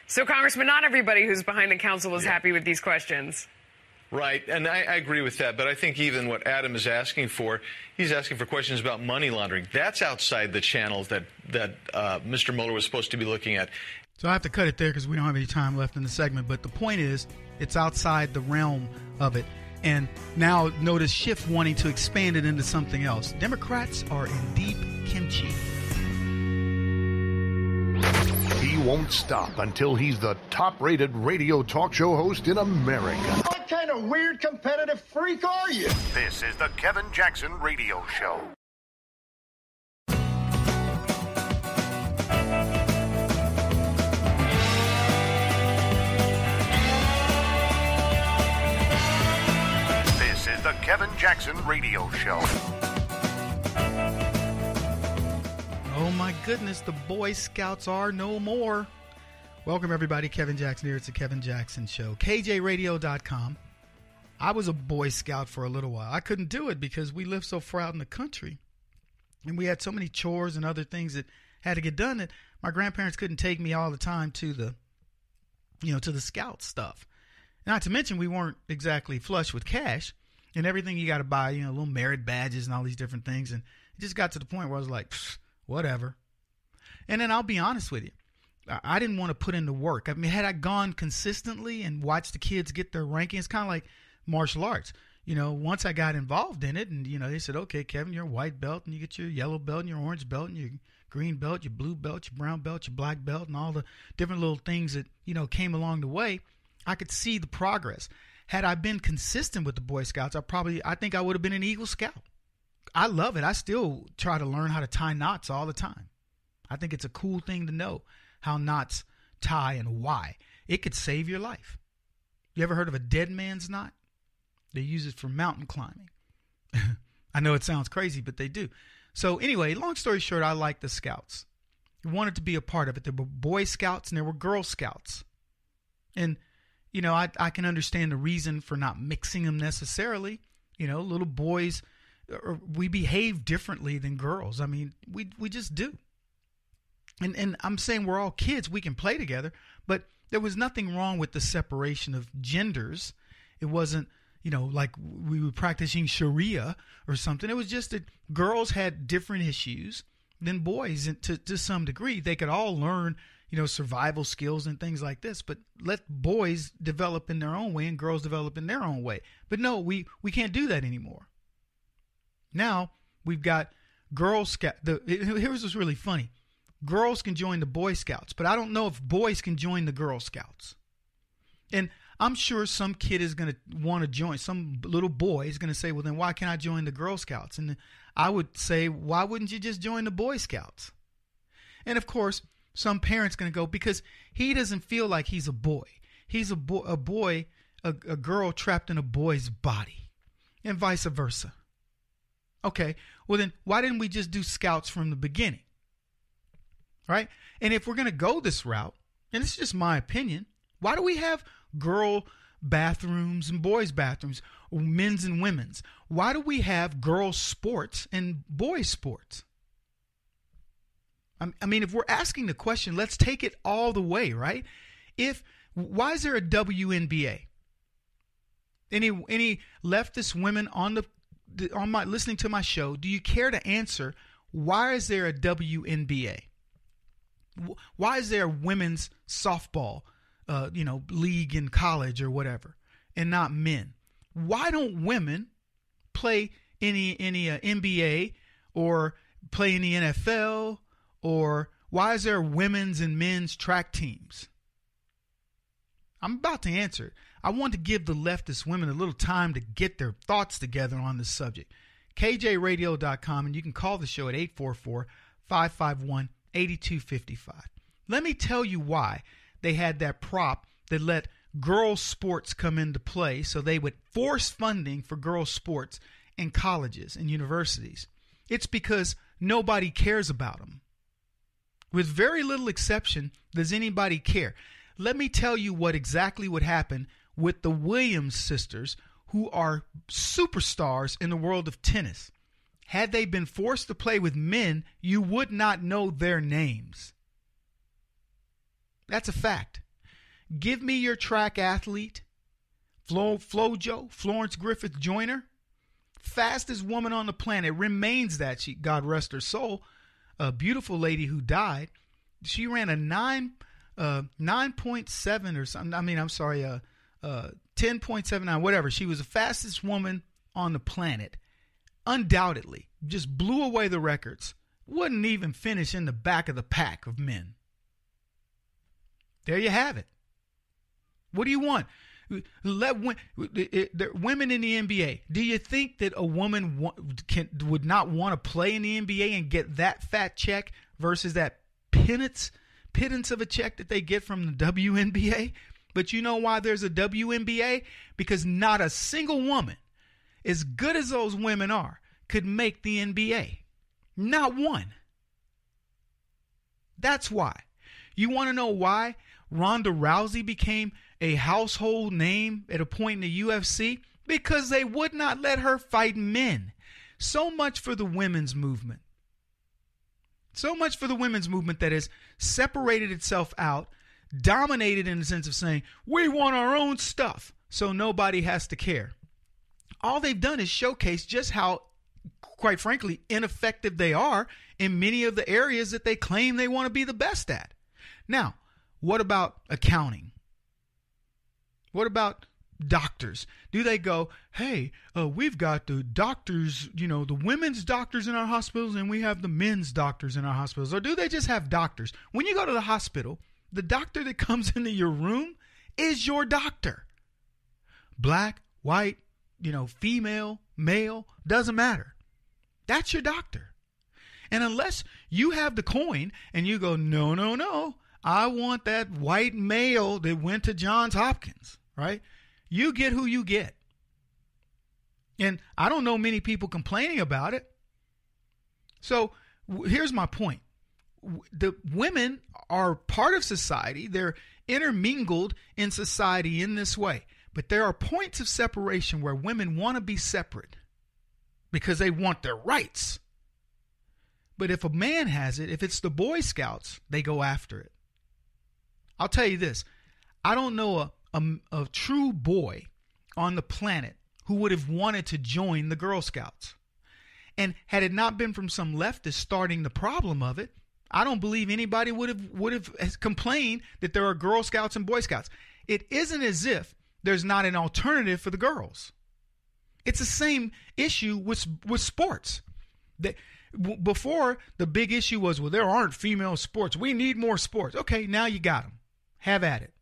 So, Congressman, not everybody who's behind the counsel is happy with these questions. Right, and I agree with that, but I think even what Adam is asking for, he's asking for questions about money laundering. That's outside the channels that Mr. Mueller was supposed to be looking at. So I have to cut it there because we don't have any time left in the segment, but the point is it's outside the realm of it. And now notice Schiff wanting to expand it into something else. Democrats are in deep kimchi. He won't stop until he's the top-rated radio talk show host in America. What kind of weird competitive freak are you? This is the Kevin Jackson Radio Show. This is the Kevin Jackson Radio Show. Oh my goodness, the Boy Scouts are no more. Welcome everybody, Kevin Jackson here. It's the Kevin Jackson Show. KJRadio.com. I was a Boy Scout for a little while. I couldn't do it because we lived so far out in the country. And we had so many chores and other things that had to get done that my grandparents couldn't take me all the time to the scout stuff. Not to mention we weren't exactly flush with cash and everything you got to buy, little merit badges and all these different things. And it just got to the point where I was like, whatever. And then I'll be honest with you. I didn't want to put in the work. I mean, had I gone consistently and watched the kids get their ranking, it's kind of like martial arts. Once I got involved in it and, they said, okay, Kevin, you're a white belt and you get your yellow belt and your orange belt and your green belt, your blue belt, your brown belt, your black belt, and all the different little things that, came along the way. I could see the progress. Had I been consistent with the Boy Scouts, I think I would have been an Eagle Scout. I love it. I still try to learn how to tie knots all the time. I think it's a cool thing to know how knots tie and why. It could save your life. You ever heard of a dead man's knot? They use it for mountain climbing. I know it sounds crazy, but they do. So anyway, long story short, I like the Scouts. I wanted to be a part of it. There were Boy Scouts and there were Girl Scouts. And, I can understand the reason for not mixing them necessarily. Little boys, we behave differently than girls. I mean, we just do. And I'm saying we're all kids. We can play together. But there was nothing wrong with the separation of genders. It wasn't, like we were practicing Sharia or something. It was just that girls had different issues than boys to some degree. They could all learn, survival skills and things like this. But let boys develop in their own way and girls develop in their own way. But no, we can't do that anymore. Now we've got Girl Scout. Here's what's really funny. Girls can join the Boy Scouts, but I don't know if boys can join the Girl Scouts. And I'm sure some kid is going to want to join. Some little boy is going to say, well, then why can't I join the Girl Scouts? And I would say, why wouldn't you just join the Boy Scouts? And, of course, some parent's going to go, because he doesn't feel like he's a boy. He's a girl trapped in a boy's body, and vice versa. Okay, well, then why didn't we just do Scouts from the beginning? Right? And if we're going to go this route, and it's just my opinion, why do we have girl bathrooms and boys bathrooms, men's and women's? Why do we have girls sports and boys sports? I mean, if we're asking the question, let's take it all the way, right? Why is there a WNBA? Any leftist women on the listening to my show, do you care to answer why is there a WNBA? Why is there a women's softball, league in college or whatever, and not men? Why don't women play any NBA or play in the NFL? Or why is there women's and men's track teams? I'm about to answer it. I want to give the leftist women a little time to get their thoughts together on this subject. KJRadio.com, and you can call the show at 844-551-8255. Let me tell you why they had that prop that let girls' sports come into play, so they would force funding for girls' sports in colleges and universities. It's because nobody cares about them. With very little exception, does anybody care? Let me tell you what exactly would happen with the Williams sisters, who are superstars in the world of tennis. Had they been forced to play with men, you would not know their names. That's a fact. Give me your track athlete, Flojo, Florence Griffith Joyner, fastest woman on the planet, remains that. She, God rest her soul, a beautiful lady who died. She ran a 9.7 or something. 10.79, whatever. She was the fastest woman on the planet. Undoubtedly. Just blew away the records. Wouldn't even finish in the back of the pack of men. There you have it. What do you want? Let women in the NBA. Do you think that a woman would not want to play in the NBA and get that fat check versus that pittance of a check that they get from the WNBA? But you know why there's a WNBA? Because not a single woman, as good as those women are, could make the NBA. Not one. That's why. You want to know why Ronda Rousey became a household name at a point in the UFC? Because they would not let her fight men. So much for the women's movement. So much for the women's movement that has separated itself out, dominated in the sense of saying, we want our own stuff, so nobody has to care. All they've done is showcase just how, quite frankly, ineffective they are in many of the areas that they claim they want to be the best at. Now, what about accounting? What about doctors? Do they go, hey, we've got the doctors, the women's doctors in our hospitals, and we have the men's doctors in our hospitals? Or do they just have doctors? When you go to the hospital, the doctor that comes into your room is your doctor. Black, white, female, male, doesn't matter. That's your doctor. And unless you have the coin and you go, no, I want that white male that went to Johns Hopkins, right? You get who you get. And I don't know many people complaining about it. So here's my point. The women are part of society. They're intermingled in society in this way. But there are points of separation where women want to be separate because they want their rights. But if a man has it, if it's the Boy Scouts, they go after it. I'll tell you this. I don't know a true boy on the planet who would have wanted to join the Girl Scouts. And had it not been from some leftist starting the problem of it, I don't believe anybody would have complained that there are Girl Scouts and Boy Scouts. It isn't as if there's not an alternative for the girls. It's the same issue with sports. Before, the big issue was, well, there aren't female sports. We need more sports. Okay, now you got them. Have at it.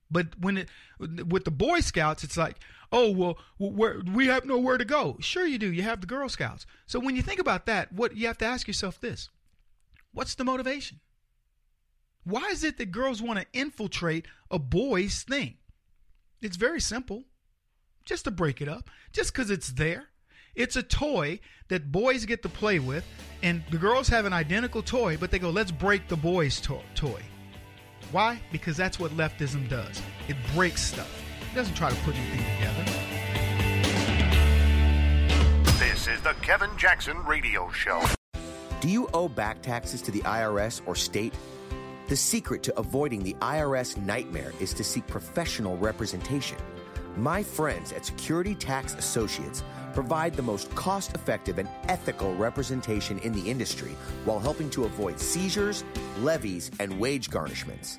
But with the Boy Scouts, it's like, oh, well, we have nowhere to go. Sure you do. You have the Girl Scouts. So when you think about that, what you have to ask yourself this. What's the motivation? Why is it that girls want to infiltrate a boy's thing? It's very simple. Just to break it up. Just because it's there. It's a toy that boys get to play with, and the girls have an identical toy, but they go, let's break the boys' toy. Why? Because that's what leftism does. It breaks stuff. It doesn't try to put anything together. This is the Kevin Jackson Radio Show. Do you owe back taxes to the IRS or state? The secret to avoiding the IRS nightmare is to seek professional representation. My friends at Security Tax Associates provide the most cost-effective and ethical representation in the industry while helping to avoid seizures, levies, and wage garnishments.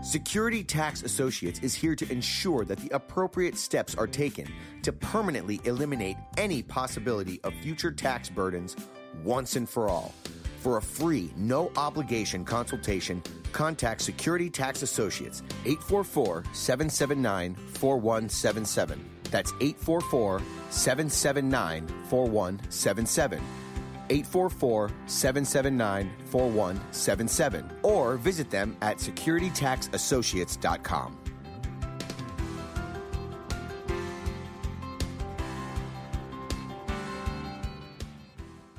Security Tax Associates is here to ensure that the appropriate steps are taken to permanently eliminate any possibility of future tax burdens once and for all. For a free, no-obligation consultation, contact Security Tax Associates, 844-779-4177. That's 844-779-4177. 844-779-4177. Or visit them at securitytaxassociates.com.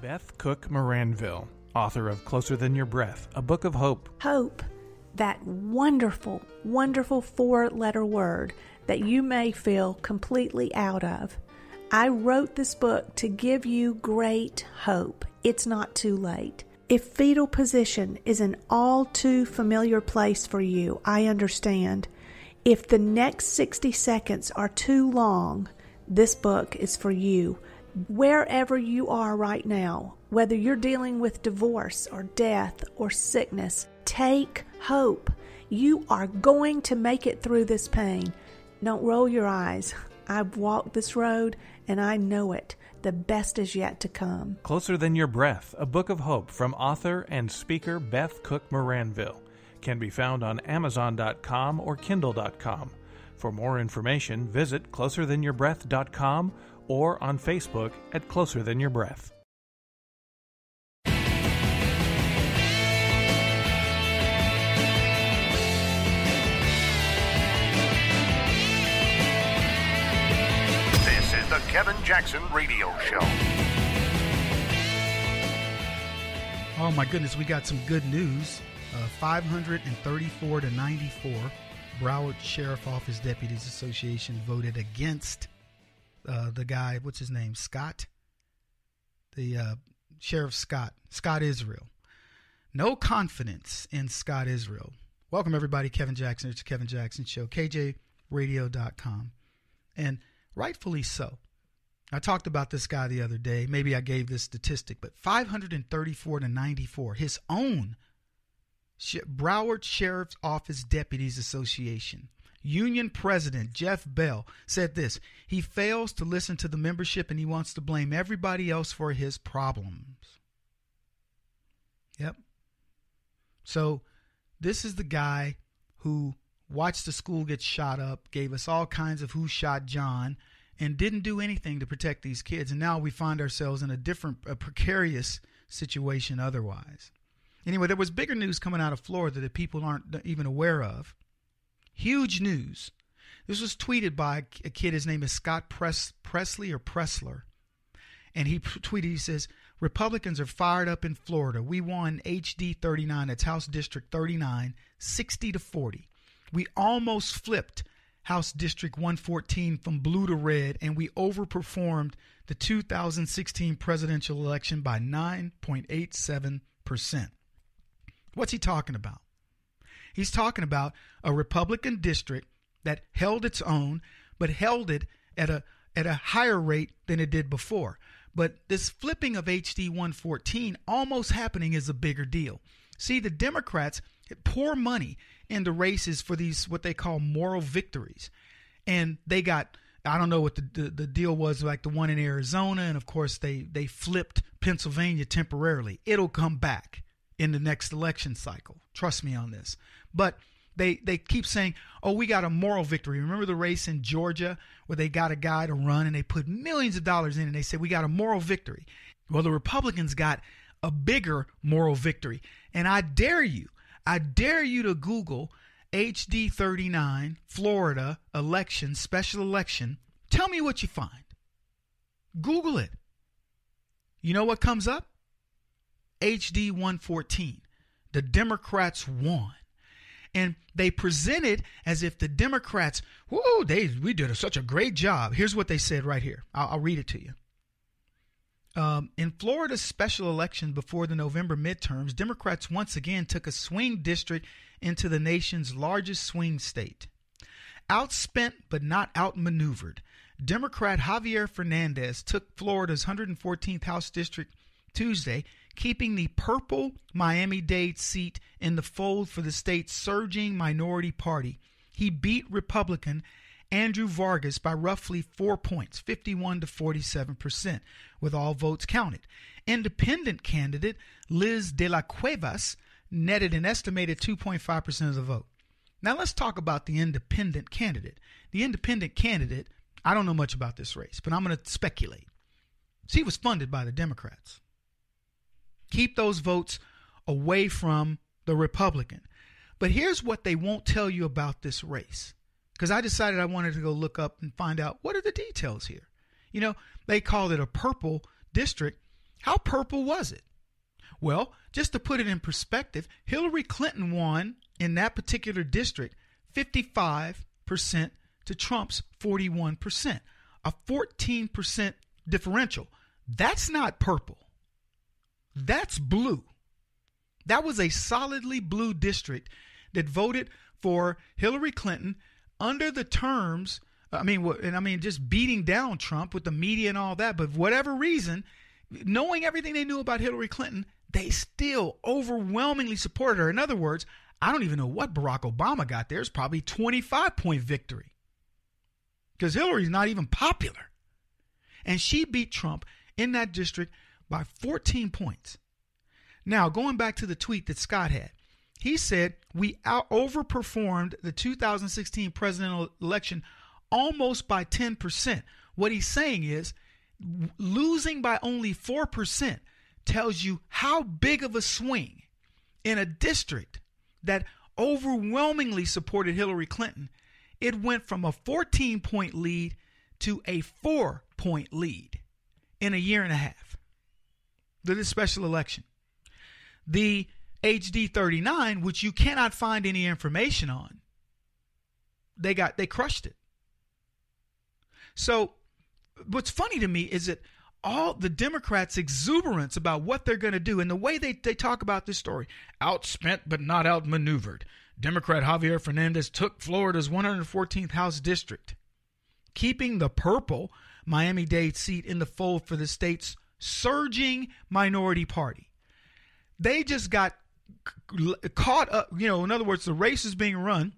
Beth Cook Moranville, author of Closer Than Your Breath, a book of hope. Hope, that wonderful, wonderful four-letter word that you may feel completely out of. I wrote this book to give you great hope. It's not too late. If fetal position is an all too familiar place for you, I understand. If the next 60 seconds are too long, this book is for you. Wherever you are right now, whether you're dealing with divorce or death or sickness, take hope. You are going to make it through this pain. Don't roll your eyes. I've walked this road and I know it. The best is yet to come. Closer Than Your Breath, a book of hope from author and speaker Beth Cook Moranville, can be found on Amazon.com or Kindle.com. For more information, visit closerthanyourBreath.com or on Facebook at Closer Than Your Breath. This is the Kevin Jackson Radio Show. Oh my goodness, we got some good news. 534 to 94, Broward Sheriff Office Deputies Association voted against the guy, what's his name, Scott? The Sheriff Scott Israel. No confidence in Scott Israel. Welcome everybody, Kevin Jackson. It's the Kevin Jackson Show, KJRadio.com. And rightfully so. I talked about this guy the other day. Maybe I gave this statistic, but 534 to 94, his own Broward Sheriff's Office Deputies Association. Union President Jeff Bell said this: he fails to listen to the membership and he wants to blame everybody else for his problems. Yep. So this is the guy who watched the school get shot up, gave us all kinds of who shot John, and didn't do anything to protect these kids. And now we find ourselves in a precarious situation otherwise. Anyway, there was bigger news coming out of Florida that people aren't even aware of. Huge news. This was tweeted by a kid. His name is Scott Presley or Pressler. And he tweeted, he says, Republicans are fired up in Florida. We won HD 39, that's House District 39, 60-40. We almost flipped House District 114 from blue to red, and we overperformed the 2016 presidential election by 9.87%. What's he talking about? He's talking about a Republican district that held its own, but held it at a higher rate than it did before. But this flipping of HD 114 almost happening is a bigger deal. See, the Democrats pour money into races for these what they call moral victories. And they got, I don't know what the deal was, like the one in Arizona, and of course they flipped Pennsylvania temporarily. It'll come back in the next election cycle. Trust me on this. But they keep saying, oh, we got a moral victory. Remember the race in Georgia where they got a guy to run and they put millions of dollars in and they said, we got a moral victory. Well, the Republicans got a bigger moral victory. And I dare you to Google HD 39 Florida election, special election. Tell me what you find. Google it. You know what comes up? HD 114. The Democrats won. And they present it as if the Democrats, we did such a great job. Here's what they said right here. I'll read it to you. In Florida's special election before the November midterms, Democrats once again took a swing district into the nation's largest swing state. Outspent but not outmaneuvered. Democrat Javier Fernandez took Florida's 114th House District Tuesday, keeping the purple Miami-Dade seat in the fold for the state's surging minority party. He beat Republican Andrew Vargas by roughly 4 points, 51 to 47%, with all votes counted. Independent candidate Liz de la Cuevas netted an estimated 2.5% of the vote. Now let's talk about the independent candidate. The independent candidate, I don't know much about this race, but I'm going to speculate. She was funded by the Democrats. Keep those votes away from the Republican. But here's what they won't tell you about this race, because I decided I wanted to go look up and find out what are the details here. You know, they called it a purple district. How purple was it? Well, just to put it in perspective, Hillary Clinton won in that particular district 55% to Trump's 41%, a 14% differential. That's not purple. That's blue. That was a solidly blue district that voted for Hillary Clinton under the terms, just beating down Trump with the media and all that. But for whatever reason, knowing everything they knew about Hillary Clinton, they still overwhelmingly supported her. In other words, I don't even know what Barack Obama got there. It's probably 25-point victory, because Hillary's not even popular. And she beat Trump in that district by 14 points. Now, going back to the tweet that Scott had, he said, we overperformed the 2016 presidential election almost by 10%. What he's saying is losing by only 4% tells you how big of a swing in a district that overwhelmingly supported Hillary Clinton. It went from a 14-point lead to a 4-point lead in a year and a half. This special election. The HD 39, which you cannot find any information on, they crushed it. So what's funny to me is that all the Democrats' exuberance about what they're going to do and the way they talk about this story, outspent but not outmaneuvered. Democrat Javier Fernandez took Florida's 114th House District, keeping the purple Miami-Dade seat in the fold for the state's surging minority party. They just got caught up, in other words, the race is being run.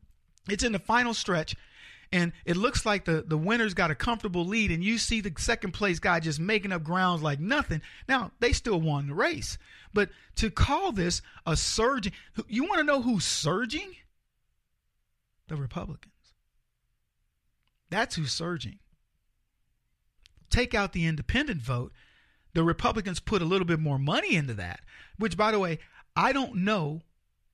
It's in the final stretch, and it looks like the winner's got a comfortable lead, and you see the second place guy just making up grounds like nothing. Now, they still won the race, but to call this a surging, you want to know who's surging? The Republicans. That's who's surging. Take out the independent vote. The Republicans put a little bit more money into that, which, by the way, I don't know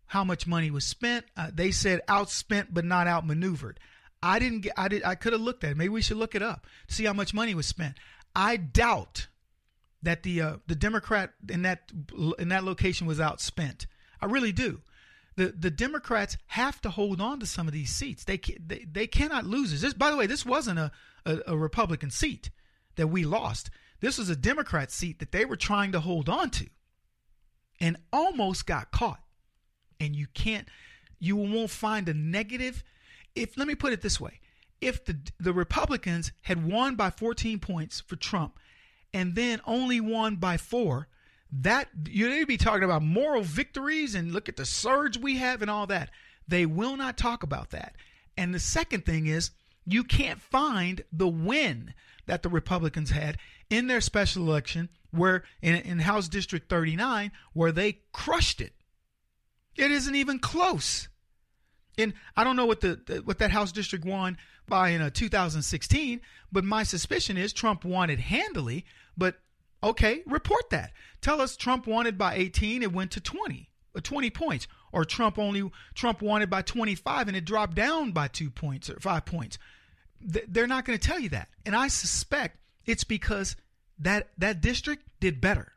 how much money was spent. They said outspent but not outmaneuvered. I could have looked at it. Maybe we should look it up, see how much money was spent. I doubt that the Democrat in that location was outspent. I really do. The Democrats have to hold on to some of these seats. They cannot lose this. By the way, this wasn't a Republican seat that we lost. This was a Democrat seat that they were trying to hold on to and almost got caught. And you won't find a negative. Let me put it this way. If the Republicans had won by 14 points for Trump and then only won by 4, that you'd be talking about moral victories and look at the surge we have and all that. They will not talk about that. And the second thing is, you can't find the win that the Republicans had in their special election, where in House District 39, where they crushed it. It isn't even close. And I don't know what that House district won by in 2016, but my suspicion is Trump won it handily. But okay, report that. Tell us Trump won it by 18, it went to 20 points, or Trump won it by 25 and it dropped down by 2 points or 5 points. They're not going to tell you that. And I suspect it's because that district did better.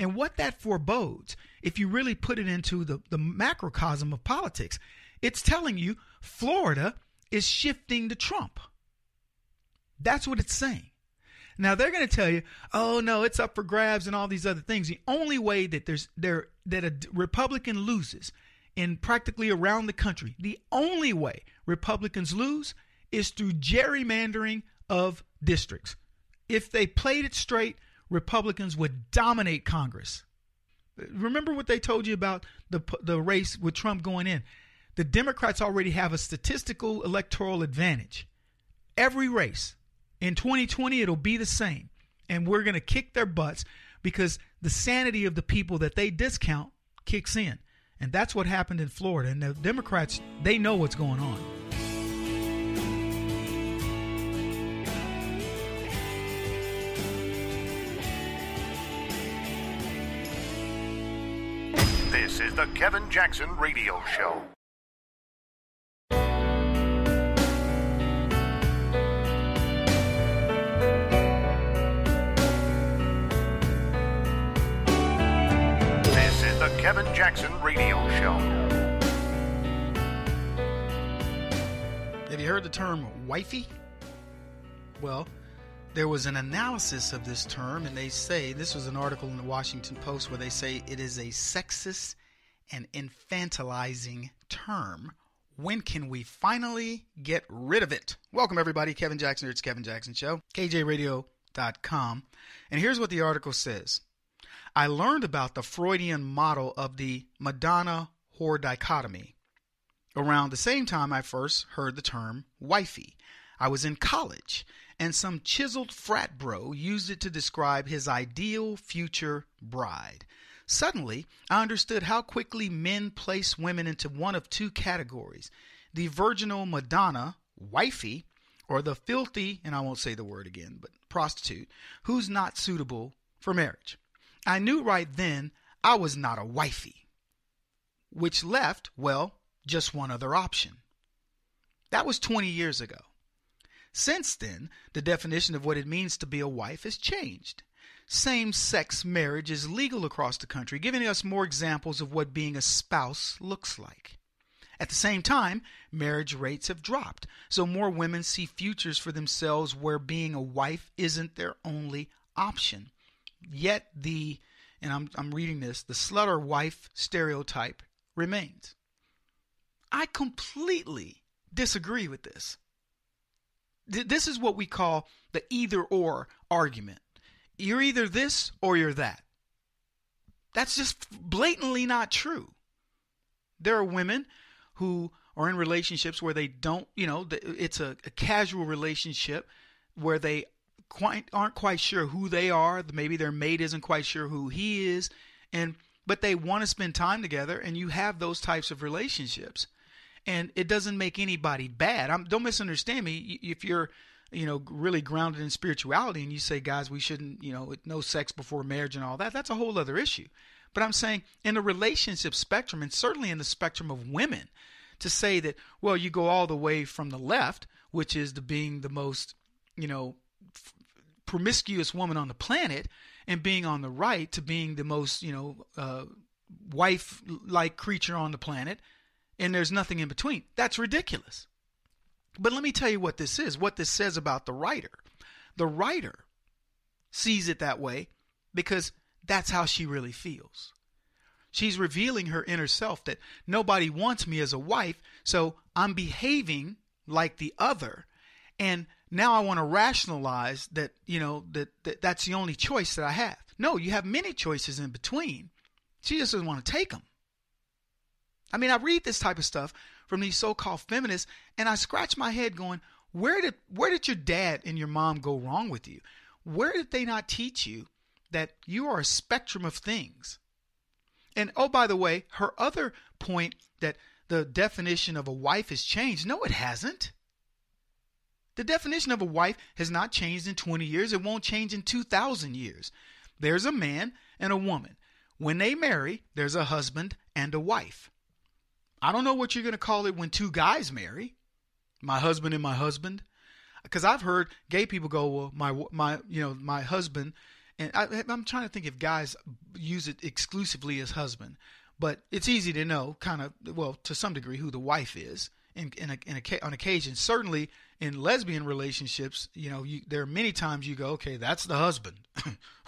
And what that forebodes, if you really put it into the macrocosm of politics, it's telling you Florida is shifting to Trump. That's what it's saying. Now they're going to tell you, oh no, it's up for grabs and all these other things. The only way that that a Republican loses in practically around the country, the only way Republicans lose is through gerrymandering of districts. If they played it straight, Republicans would dominate Congress. Remember what they told you about the race with Trump going in. The Democrats already have a statistical electoral advantage. Every race. In 2020, it'll be the same. And we're going to kick their butts because the sanity of the people that they discount kicks in. And that's what happened in Florida. And the Democrats, they know what's going on. This is the Kevin Jackson Radio Show. This is the Kevin Jackson Radio Show. Have you heard the term wifey? Well, there was an analysis of this term, and they say, this was an article in the Washington Post where they say it is a sexist and infantilizing term. When can we finally get rid of it? Welcome, everybody. Kevin Jackson here. It's Kevin Jackson Show, KJRadio.com. And here's what the article says. I learned about the Freudian model of the Madonna-whore dichotomy around the same time I first heard the term wifey. I was in college, and some chiseled frat bro used it to describe his ideal future bride. Suddenly, I understood how quickly men place women into one of two categories: the virginal Madonna, wifey, or the filthy, and I won't say the word again, but prostitute, who's not suitable for marriage. I knew right then I was not a wifey, which left, well, just one other option. That was 20 years ago. Since then, the definition of what it means to be a wife has changed. Same-sex marriage is legal across the country, giving us more examples of what being a spouse looks like. At the same time, marriage rates have dropped, so more women see futures for themselves where being a wife isn't their only option. Yet and I'm reading this, the slutter wife stereotype remains. I completely disagree with this. This is what we call the either-or argument. You're either this or you're that. That's just blatantly not true. There are women who are in relationships where they don't, it's a casual relationship where they aren't quite sure who they are. Maybe their mate isn't quite sure who he is, but they want to spend time together, and you have those types of relationships. And it doesn't make anybody bad. Don't misunderstand me. If you're, really grounded in spirituality and you say, guys, we shouldn't, no sex before marriage and all that, that's a whole other issue. But I'm saying in the relationship spectrum, and certainly in the spectrum of women, to say that, well, you go all the way from the left, which is to being the most, promiscuous woman on the planet, and being on the right to being the most, wife-like creature on the planet, and there's nothing in between. That's ridiculous. But let me tell you what this is, what this says about the writer. The writer sees it that way because that's how she really feels. She's revealing her inner self that nobody wants me as a wife, so I'm behaving like the other. And now I want to rationalize that, that's the only choice that I have. No, you have many choices in between. She just doesn't want to take them. I mean, I read this type of stuff from these so-called feminists, and I scratch my head going, where did your dad and your mom go wrong with you? Where did they not teach you that you are a spectrum of things? And, oh, by the way, her other point that the definition of a wife has changed, no, it hasn't. The definition of a wife has not changed in 20 years. It won't change in 2,000 years. There's a man and a woman. When they marry, there's a husband and a wife. I don't know what you're going to call it when two guys marry. My husband and my husband. Because I've heard gay people go, well, my husband. And I'm trying to think if guys use it exclusively as husband. But it's easy to know to some degree who the wife is on occasion. Certainly in lesbian relationships, there are many times you go, okay, that's the husband.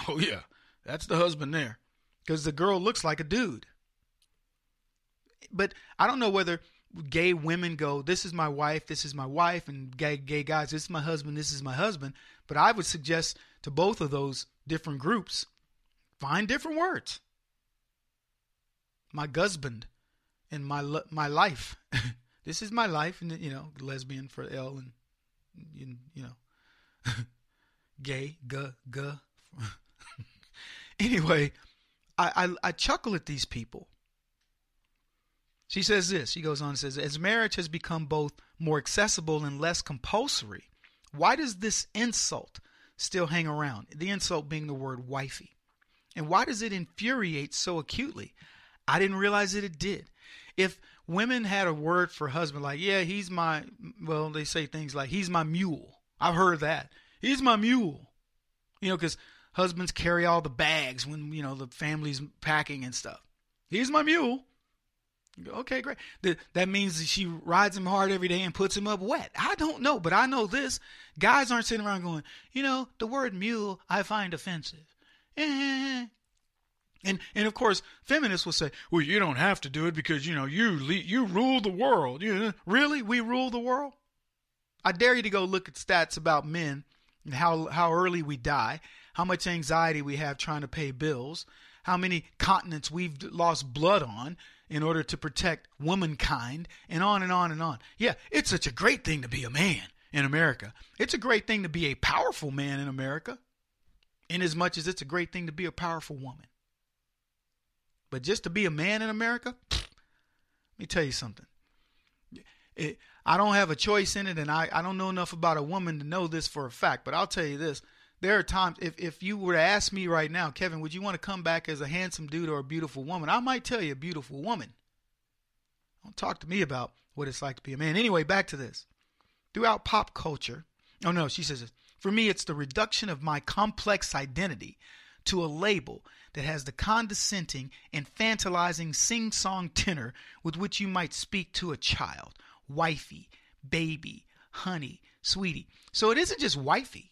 Oh, yeah, that's the husband there. Because the girl looks like a dude. But I don't know whether gay women go, this is my wife, and gay guys, this is my husband. But I would suggest to both of those different groups, find different words. My husband and my life. This is my life, and lesbian for L, and gay, Anyway, I chuckle at these people. She says this. She goes on and says, as marriage has become both more accessible and less compulsory, why does this insult still hang around? The insult being the word wifey. And why does it infuriate so acutely? I didn't realize that it did. If women had a word for husband, like, yeah, they say things like, he's my mule. I've heard that. He's my mule. Because husbands carry all the bags when, the family's packing and stuff. He's my mule. Okay, great. That means that she rides him hard every day and puts him up wet. I don't know, but I know this. Guys aren't sitting around going, the word mule I find offensive. And of course, feminists will say, well, you don't have to do it because, you rule the world. Really? We rule the world? I dare you to go look at stats about men and how early we die, how much anxiety we have trying to pay bills, how many continents we've lost blood on in order to protect womankind, and on and on and on. Yeah, it's such a great thing to be a man in America. It's a great thing to be a powerful man in America, in as much as it's a great thing to be a powerful woman. But just to be a man in America, let me tell you something. I don't have a choice in it, and I don't know enough about a woman to know this for a fact, but I'll tell you this. There are times, if you were to ask me right now, Kevin, would you want to come back as a handsome dude or a beautiful woman? I might tell you a beautiful woman. Don't talk to me about what it's like to be a man. Anyway, back to this. Throughout pop culture, she says, for me, it's the reduction of my complex identity to a label that has the condescending, infantilizing, sing-song tenor with which you might speak to a child. Wifey, baby, honey, sweetie. So it isn't just wifey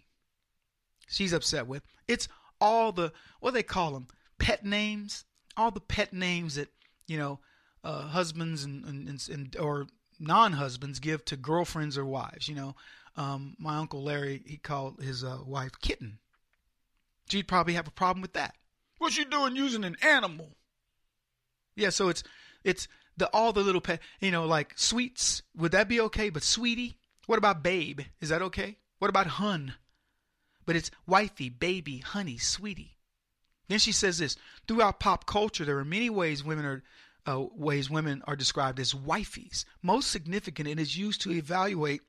she's upset with. It's all the, what they call them, pet names, all the pet names that, husbands and or non-husbands give to girlfriends or wives. My Uncle Larry, he called his wife Kitten. She'd probably have a problem with that. What's she doing using an animal? Yeah, so it's all the little pet, like sweets. Would that be okay? But sweetie? What about babe? Is that okay? What about hun? But it's wifey, baby, honey, sweetie. Then she says this: throughout pop culture, there are many ways women are described as wifeys. Most significant, it is used to evaluate,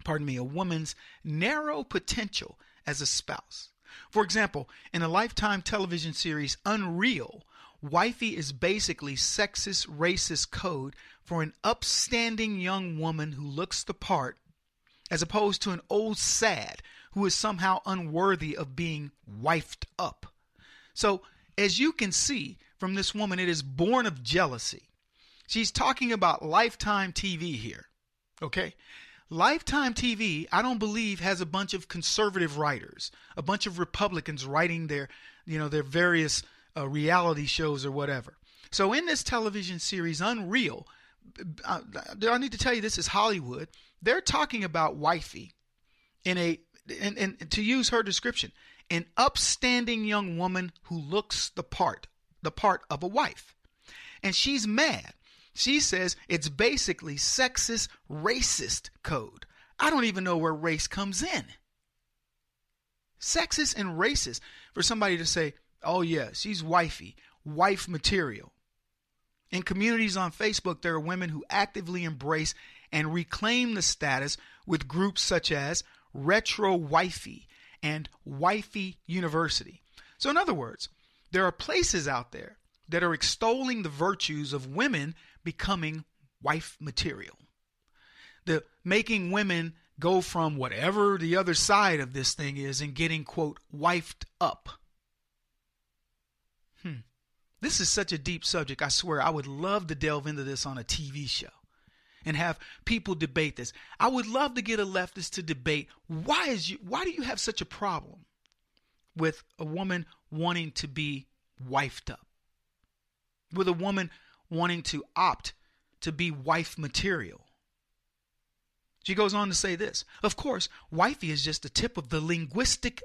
a woman's narrow potential as a spouse. For example, in the Lifetime television series Unreal, wifey is basically sexist, racist code for an upstanding young woman who looks the part, as opposed to an old sad who is somehow unworthy of being wifed up. So, as you can see from this woman, it is born of jealousy. She's talking about Lifetime TV here, okay? Lifetime TV, I don't believe, has a bunch of conservative writers, a bunch of Republicans writing their various reality shows or whatever. So in this television series, Unreal, I need to tell you, this is Hollywood. They're talking about wifey and to use her description, an upstanding young woman who looks the part of a wife. And she's mad. She says it's basically sexist, racist code. I don't even know where race comes in. Sexist and racist for somebody to say, oh yeah, she's wifey, wife material. In communities on Facebook, there are women who actively embrace and reclaim the status with groups such as Retro Wifey and Wifey University. So in other words, there are places out there that are extolling the virtues of women becoming wife material. The making women go from whatever the other side of this thing is and getting, quote, wifed up. This is such a deep subject. I swear I would love to delve into this on a TV show and have people debate this. I would love to get a leftist to debate why do you have such a problem with a woman wanting to be wifed up? With a woman wanting to opt to be wife material. She goes on to say this. Of course, wifey is just the tip of the linguistic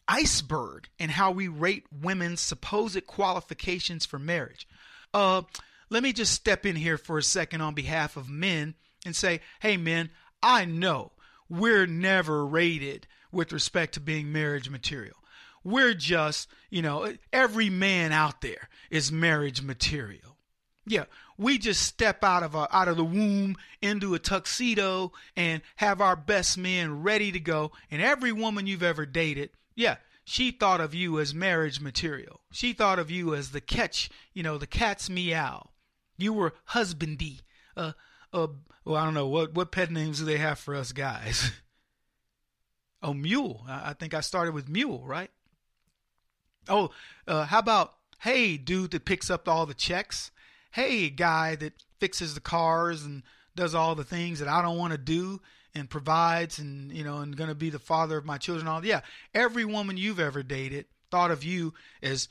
iceberg in how we rate women's supposed qualifications for marriage. Let me just step in here for a second on behalf of men and say, hey, men, I know we're never rated with respect to being marriage material. We're just, every man out there is marriage material. Yeah, we just step out of the womb into a tuxedo and have our best men ready to go. And every woman you've ever dated, yeah, she thought of you as marriage material. She thought of you as the catch, the cat's meow. You were husbandy. Well, I don't know what pet names do they have for us guys. Oh, mule. I think I started with mule, right? Oh, how about, hey, dude that picks up all the checks? Hey, guy that fixes the cars and does all the things that I don't want to do and provides and, and going to be the father of my children. All yeah, every woman you've ever dated thought of you as,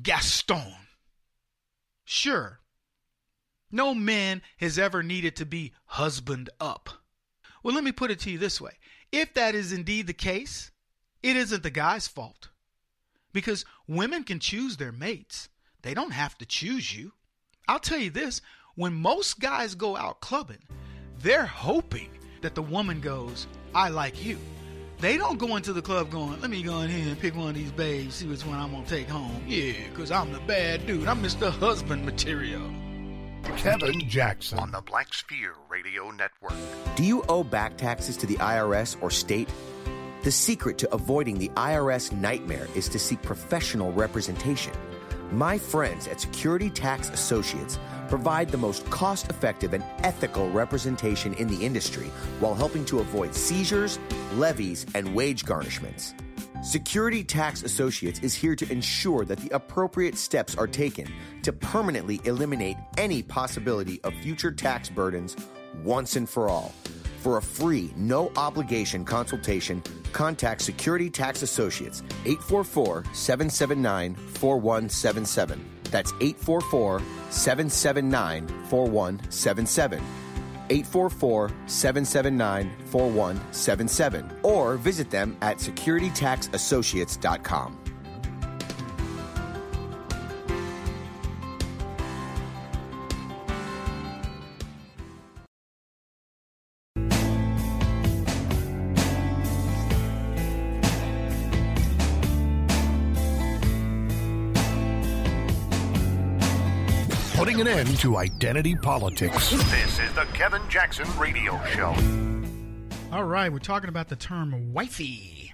Gaston. Sure. No man has ever needed to be husband up. Well, let me put it to you this way. If that is indeed the case, it isn't the guy's fault. Because women can choose their mates. They don't have to choose you. I'll tell you this, when most guys go out clubbing, they're hoping that the woman goes, I like you. They don't go into the club going, let me go in here and pick one of these babes, see which one I'm going to take home. Yeah, because I'm the bad dude. I'm Mr. Husband material. Kevin Jackson on the Black Sphere Radio Network. Do you owe back taxes to the IRS or state? The secret to avoiding the IRS nightmare is to seek professional representation. My friends at Security Tax Associates provide the most cost-effective and ethical representation in the industry while helping to avoid seizures, levies, and wage garnishments. Security Tax Associates is here to ensure that the appropriate steps are taken to permanently eliminate any possibility of future tax burdens once and for all. For a free, no-obligation consultation, contact Security Tax Associates, 844-779-4177. That's 844-779-4177. 844-779-4177. Or visit them at securitytaxassociates.com. Putting an end to identity politics. This is the Kevin Jackson Radio Show. All right, we're talking about the term wifey.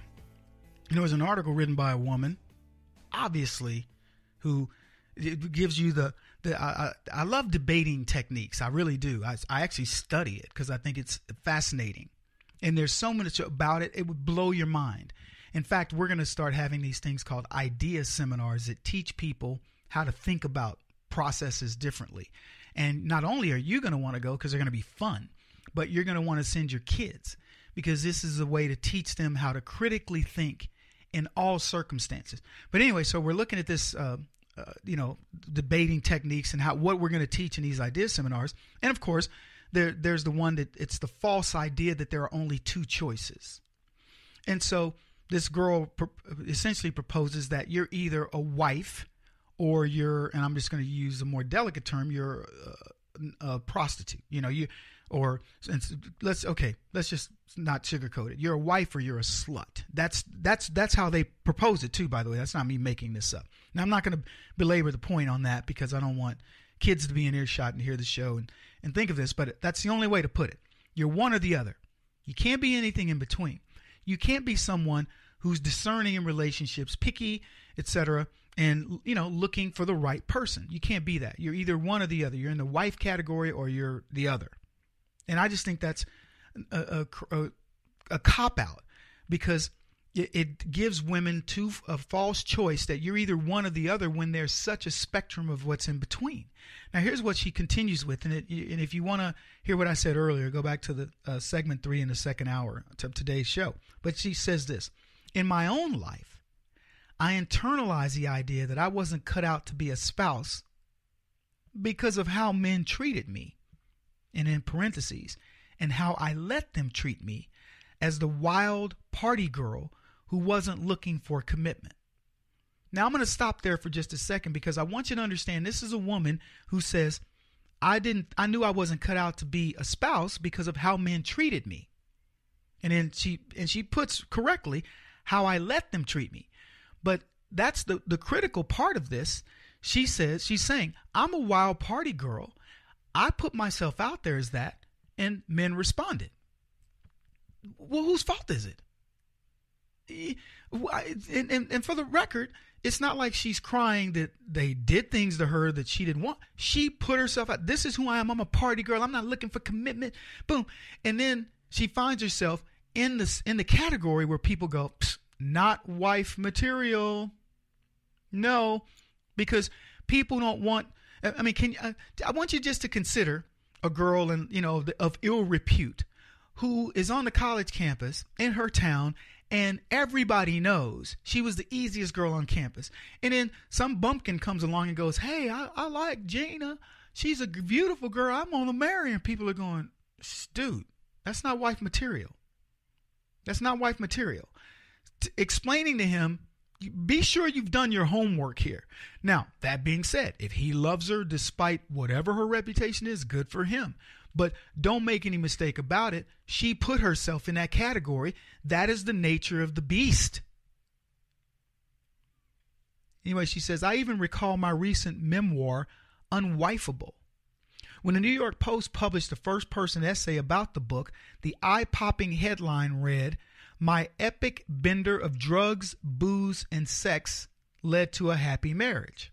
There was an article written by a woman, obviously, who it gives you I love debating techniques. I really do. I actually study it because I think it's fascinating. And there's so much about it, it would blow your mind. In fact, we're going to start having these things called idea seminars that teach people how to think about processes differently. And not only are you going to want to go because they're going to be fun, but you're going to want to send your kids because this is a way to teach them how to critically think in all circumstances. But anyway, so we're looking at this, debating techniques and what we're going to teach in these idea seminars. And of course, there's the one that it's the false idea that there are only two choices. And so this girl essentially proposes that you're either a wife or you're, and I'm just going to use a more delicate term, you're a prostitute. Let's just not sugarcoat it. You're a wife or you're a slut. That's how they propose it too, by the way. That's not me making this up. Now, I'm not going to belabor the point on that because I don't want kids to be in earshot and hear the show and think of this, but that's the only way to put it. You're one or the other. You can't be anything in between. You can't be someone who's discerning in relationships, picky, etc., and, looking for the right person. You can't be that. You're either one or the other. You're in the wife category or you're the other. And I just think that's a cop-out because it gives women a false choice that you're either one or the other when there's such a spectrum of what's in between. Now, here's what she continues with. And if you want to hear what I said earlier, go back to the segment 3 in the second hour of today's show. But she says this, in my own life, I internalized the idea that I wasn't cut out to be a spouse because of how men treated me. and in parentheses, and how I let them treat me as the wild party girl who wasn't looking for commitment. Now, I'm going to stop there for just a second because I want you to understand this is a woman who says, I knew I wasn't cut out to be a spouse because of how men treated me. And then she puts correctly how I let them treat me. But that's the critical part of this. She's saying, I'm a wild party girl. I put myself out there as that, and men responded. Well, whose fault is it? And for the record, it's not like she's crying that they did things to her that she didn't want. She put herself out. This is who I am. I'm a party girl. I'm not looking for commitment. Boom. And then she finds herself in the category where people go, not wife material. No, because people don't want. I mean, I want you just to consider a girl of ill repute who is on the college campus in her town, and everybody knows she was the easiest girl on campus. And then some bumpkin comes along and goes, hey, I like Gina. She's a beautiful girl. I'm going to marry her. And people are going, dude, that's not wife material. That's not wife material. Explaining to him, be sure you've done your homework here. Now, that being said, if he loves her despite whatever her reputation is, good for him. But don't make any mistake about it. She put herself in that category. That is the nature of the beast. Anyway, she says, I even recall my recent memoir, Unwifeable. When the New York Post published the first-person essay about the book, the eye-popping headline read, My epic bender of drugs, booze, and sex led to a happy marriage.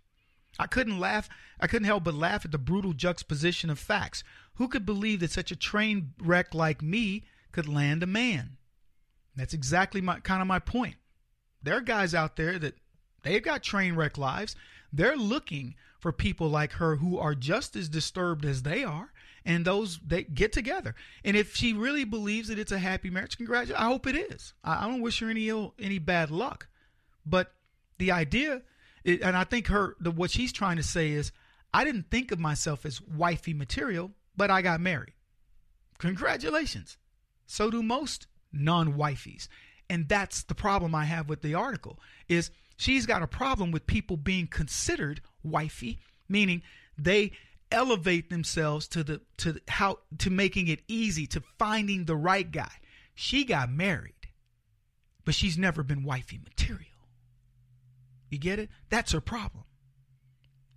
I couldn't help but laugh at the brutal juxtaposition of facts. Who could believe that such a train wreck like me could land a man? That's exactly my point. There are guys out there that they've got train wreck lives. They're looking for people like her who are just as disturbed as they are, and they get together. And if she really believes that it's a happy marriage, congratulations. I hope it is. I don't wish her any bad luck. But the idea, and I think what she's trying to say is, I didn't think of myself as wifey material, but I got married. Congratulations. So do most non-wifeys. And that's the problem I have with the article, is she's got a problem with people being considered wifey, meaning they elevate themselves to making it easy, to finding the right guy. She got married, but she's never been wifey material. You get it? That's her problem.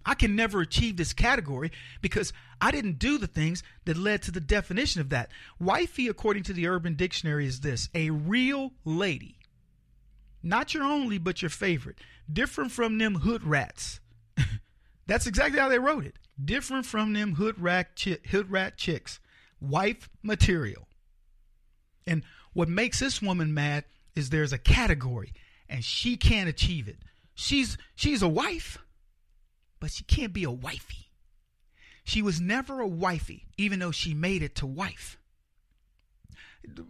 I can never achieve this category because I didn't do the things that led to the definition of that. Wifey, according to the Urban Dictionary, is this: a real lady. Not your only, but your favorite. Different from them hood rats. That's exactly how they wrote it. Different from them hood rat chicks. Wife material. And what makes this woman mad is there's a category and she can't achieve it. She's a wife, but she can't be a wifey. She was never a wifey, even though she made it to wife.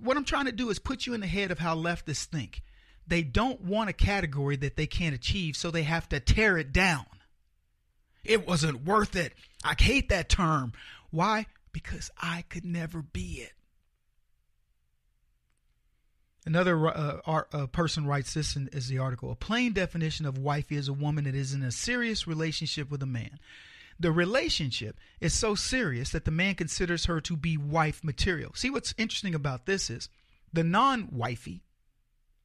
What I'm trying to do is put you in the head of how leftists think. They don't want a category that they can't achieve, so they have to tear it down. It wasn't worth it. I hate that term. Why? Because I could never be it. Another person writes this as the article. A plain definition of wifey is a woman that is in a serious relationship with a man. The relationship is so serious that the man considers her to be wife material. See, what's interesting about this is the non-wifey,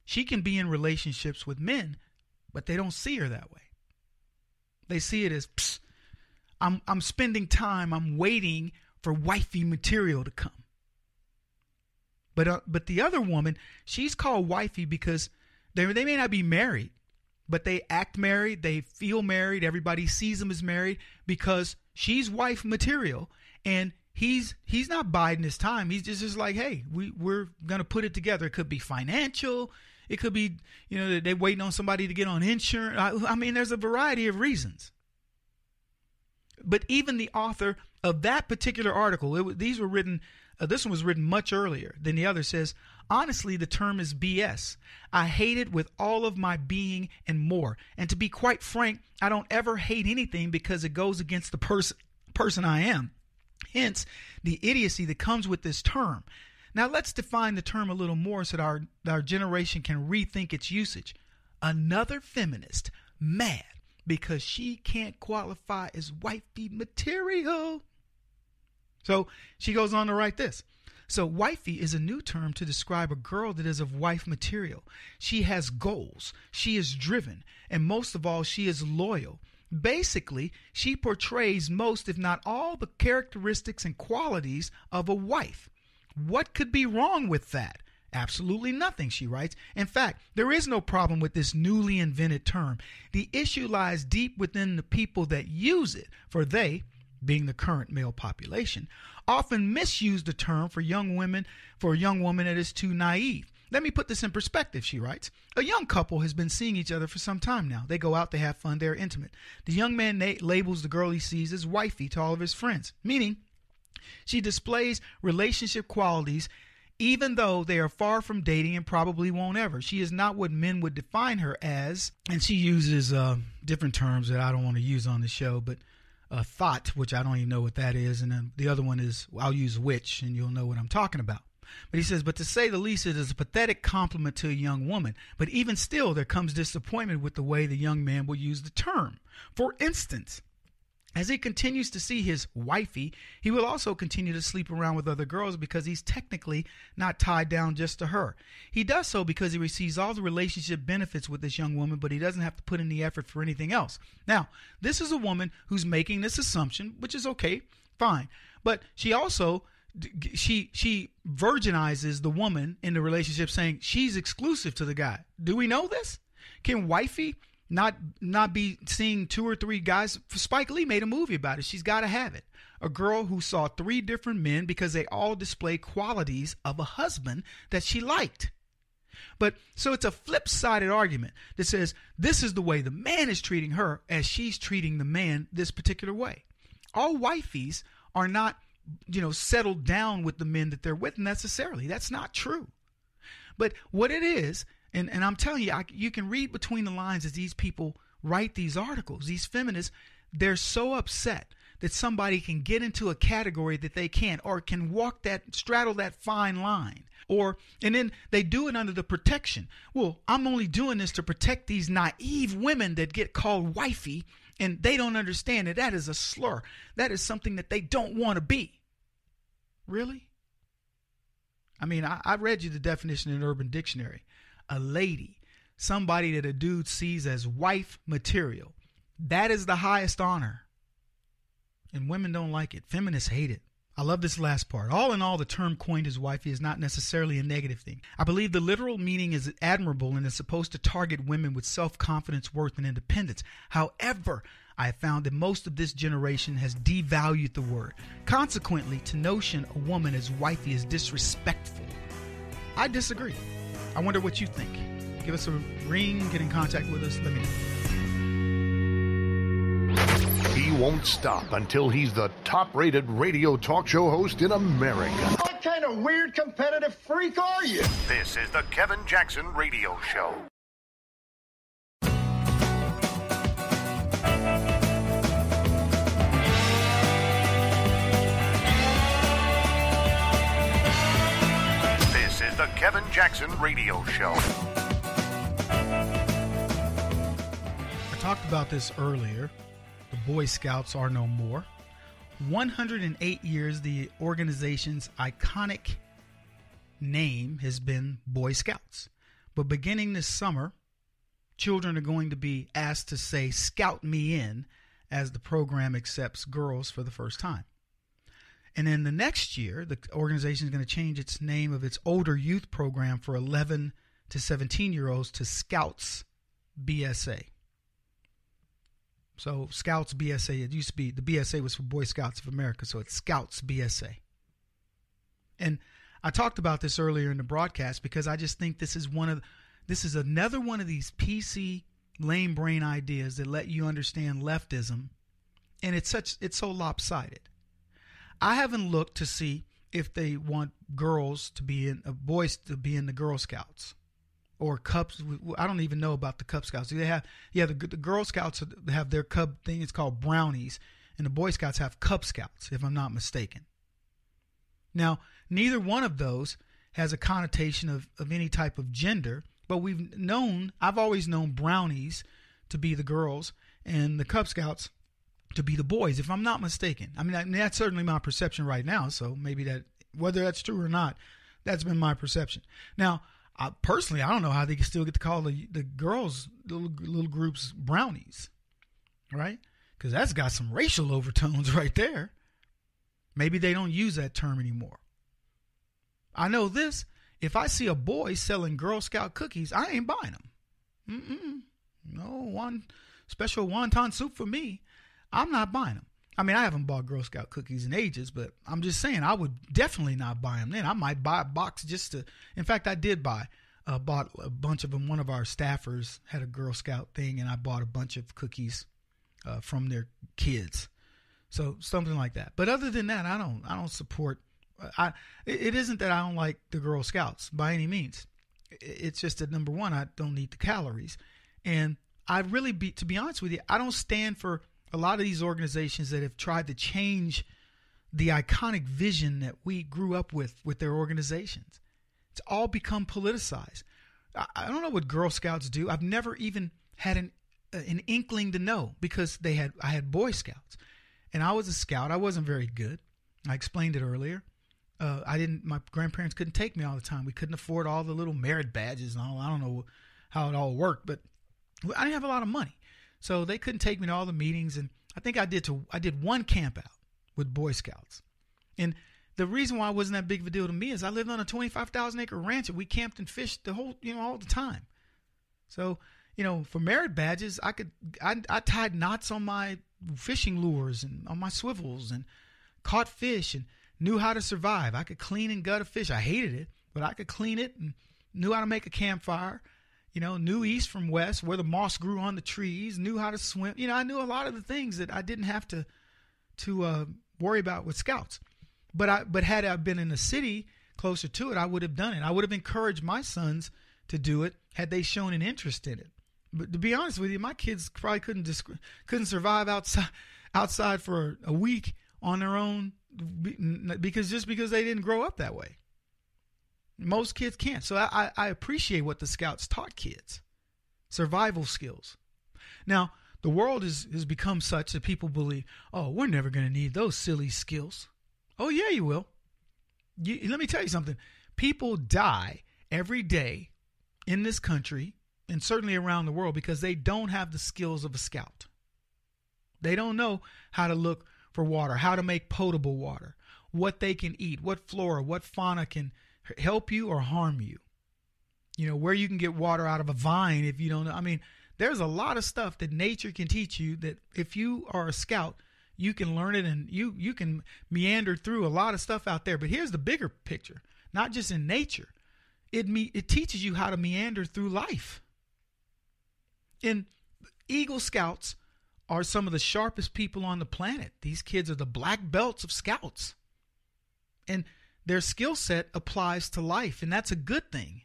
she can be in relationships with men, but they don't see her that way. They see it as, I'm spending time, I'm waiting for wifey material to come. But the other woman, she's called wifey because they may not be married, but they act married, they feel married, everybody sees them as married because she's wife material, and he's not biding his time. He's just like, hey, we're going to put it together. It could be financial. It could be, they're waiting on somebody to get on insurance. I mean, there's a variety of reasons. But even the author of that particular article, these were written. This one was written much earlier than the other. Says, honestly, the term is BS. I hate it with all of my being and more. And to be quite frank, I don't ever hate anything because it goes against the person I am. Hence, the idiocy that comes with this term. Now, let's define the term a little more so that our generation can rethink its usage. Another feminist mad because she can't qualify as wifey material. So she goes on to write this. So wifey is a new term to describe a girl that is of wife material. She has goals, she is driven, and most of all, she is loyal. Basically, she portrays most, if not all, the characteristics and qualities of a wife. What could be wrong with that? Absolutely nothing, she writes. In fact, there is no problem with this newly invented term. The issue lies deep within the people that use it, for they, being the current male population, often misuse the term for young women, for a young woman that is too naive. Let me put this in perspective, she writes. A young couple has been seeing each other for some time now. They go out, they have fun, they're intimate. The young man labels the girl he sees as wifey to all of his friends, meaning she displays relationship qualities even though they are far from dating and probably won't ever. She is not what men would define her as, and she uses different terms that I don't want to use on the show, but thought, which I don't even know what that is, and then the other one is, I'll use witch, and you'll know what I'm talking about. But he says, but to say the least, it is a pathetic compliment to a young woman. But even still, there comes disappointment with the way the young man will use the term. For instance, as he continues to see his wifey, he will also continue to sleep around with other girls because he's technically not tied down just to her. He does so because he receives all the relationship benefits with this young woman, but he doesn't have to put in the effort for anything else. Now, this is a woman who's making this assumption, which is okay, fine. But she also, she virginizes the woman in the relationship, saying she's exclusive to the guy. Do we know this? Can wifey not be seeing 2 or 3 guys? Spike Lee made a movie about it. She's got to have it. A girl who saw 3 different men because they all display qualities of a husband that she liked. But so it's a flip-sided argument that says this is the way the man is treating her as she's treating the man this particular way. All wifeys are not, settled down with the men that they're with necessarily. That's not true. But what it is, and I'm telling you, you can read between the lines as these people write these articles. These feminists, they're so upset that somebody can get into a category that they can't, or can straddle that fine line. And then they do it under the protection. Well, I'm only doing this to protect these naive women that get called wifey, and they don't understand that is a slur. That is something that they don't want to be. Really? I mean, I read you the definition in Urban Dictionary. A lady, somebody that a dude sees as wife material. That is the highest honor. And women don't like it. Feminists hate it. I love this last part. All in all, the term coined as wifey is not necessarily a negative thing. I believe the literal meaning is admirable and is supposed to target women with self-confidence, worth, and independence. However, I have found that most of this generation has devalued the word. Consequently, to notion a woman as wifey is disrespectful. I disagree. I wonder what you think. Give us a ring, get in contact with us, let me know. He won't stop until he's the top-rated radio talk show host in America. What kind of weird competitive freak are you? This is the Kevin Jackson Radio Show. This is the Kevin Jackson Radio Show. I talked about this earlier. The Boy Scouts are no more. 108 years, the organization's iconic name has been Boy Scouts. But beginning this summer, children are going to be asked to say, "Scout me in," as the program accepts girls for the first time. And then the next year, the organization is going to change its name of its older youth program for 11 to 17-year-olds to Scouts BSA. So Scouts BSA, it used to be, the BSA was for Boy Scouts of America, so it's Scouts BSA. And I talked about this earlier in the broadcast because I just think this is another one of these PC lame brain ideas that let you understand leftism, and it's so lopsided. I haven't looked to see if they want boys to be in the Girl Scouts. Or Cubs. I don't even know about the Cub Scouts. They have, the Girl Scouts have their Cub thing. It's called Brownies, and the Boy Scouts have Cub Scouts, if I'm not mistaken. Now, neither one of those has a connotation of any type of gender, but I've always known brownies to be the girls and the Cub Scouts to be the boys, if I'm not mistaken. I mean, that's certainly my perception right now, so maybe whether that's true or not, that's been my perception. Now, personally, I don't know how they can still get to call the girls, little groups, brownies, right? Because that's got some racial overtones right there. Maybe they don't use that term anymore. I know this. If I see a boy selling Girl Scout cookies, I ain't buying them. No one special wonton soup for me. I'm not buying them. I mean, I haven't bought Girl Scout cookies in ages, but I'm just saying I would definitely not buy them then. I might buy a box just to. In fact, I did bought a bunch of them. One of our staffers had a Girl Scout thing, and I bought a bunch of cookies from their kids. So something like that. But other than that, I don't support. It isn't that I don't like the Girl Scouts by any means. It's just that, number one, I don't need the calories, and to be honest with you, I don't stand for a lot of these organizations that have tried to change the iconic vision that we grew up with their organizations. It's all become politicized. I don't know what Girl Scouts do. I've never even had an inkling to know, because I had Boy Scouts, and I was a scout. I wasn't very good. I explained it earlier. My grandparents couldn't take me all the time. We couldn't afford all the little merit badges and all. I don't know how it all worked, but I didn't have a lot of money. So they couldn't take me to all the meetings, and I think I did one camp out with Boy Scouts. And the reason why it wasn't that big of a deal to me is I lived on a 25,000 acre ranch, and we camped and fished all the time. So, for merit badges, I tied knots on my fishing lures and on my swivels and caught fish and knew how to survive. I could clean and gut a fish. I hated it, but I could clean it and knew how to make a campfire. Knew east from west, where the moss grew on the trees, knew how to swim. I knew a lot of the things that I didn't have to worry about with Scouts. But had I been in a city closer to it, I would have done it. I would have encouraged my sons to do it had they shown an interest in it. But to be honest with you, my kids probably couldn't survive outside for a week on their own because they didn't grow up that way. Most kids can't. So I appreciate what the Scouts taught kids. Survival skills. Now, the world has become such that people believe, oh, we're never going to need those silly skills. Oh, yeah, you will. Let me tell you something. People die every day in this country and certainly around the world because they don't have the skills of a scout. They don't know how to look for water, how to make potable water, what they can eat, what flora, what fauna can help you or harm you. Where you can get water out of a vine if you don't know. I mean, there's a lot of stuff that nature can teach you that if you are a scout, you can learn it, and you can meander through a lot of stuff out there. But here's the bigger picture, not just in nature. It teaches you how to meander through life. And Eagle Scouts are some of the sharpest people on the planet. These kids are the black belts of scouts. And their skill set applies to life, and that's a good thing.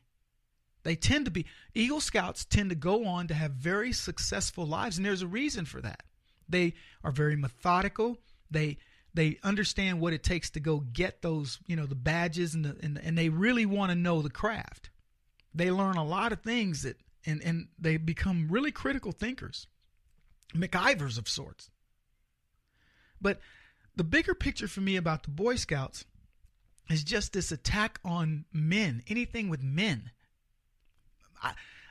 Eagle Scouts tend to go on to have very successful lives, and there's a reason for that. They are very methodical. They understand what it takes to go get those, the badges, and they really want to know the craft. They learn a lot of things and they become really critical thinkers, MacGyvers of sorts. But the bigger picture for me about the Boy Scouts is just this attack on men, anything with men.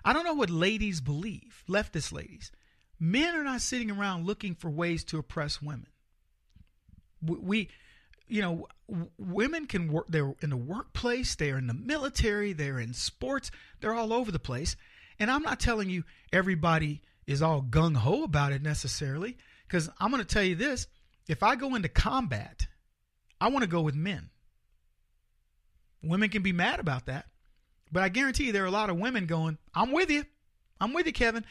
I don't know what ladies believe, leftist ladies. Men are not sitting around looking for ways to oppress women. Women can work. They're in the workplace. They're in the military. They're in sports. They're all over the place. And I'm not telling you everybody is all gung-ho about it necessarily, because I'm going to tell you this. If I go into combat, I want to go with men. Women can be mad about that, but I guarantee you there are a lot of women going, I'm with you, Kevin.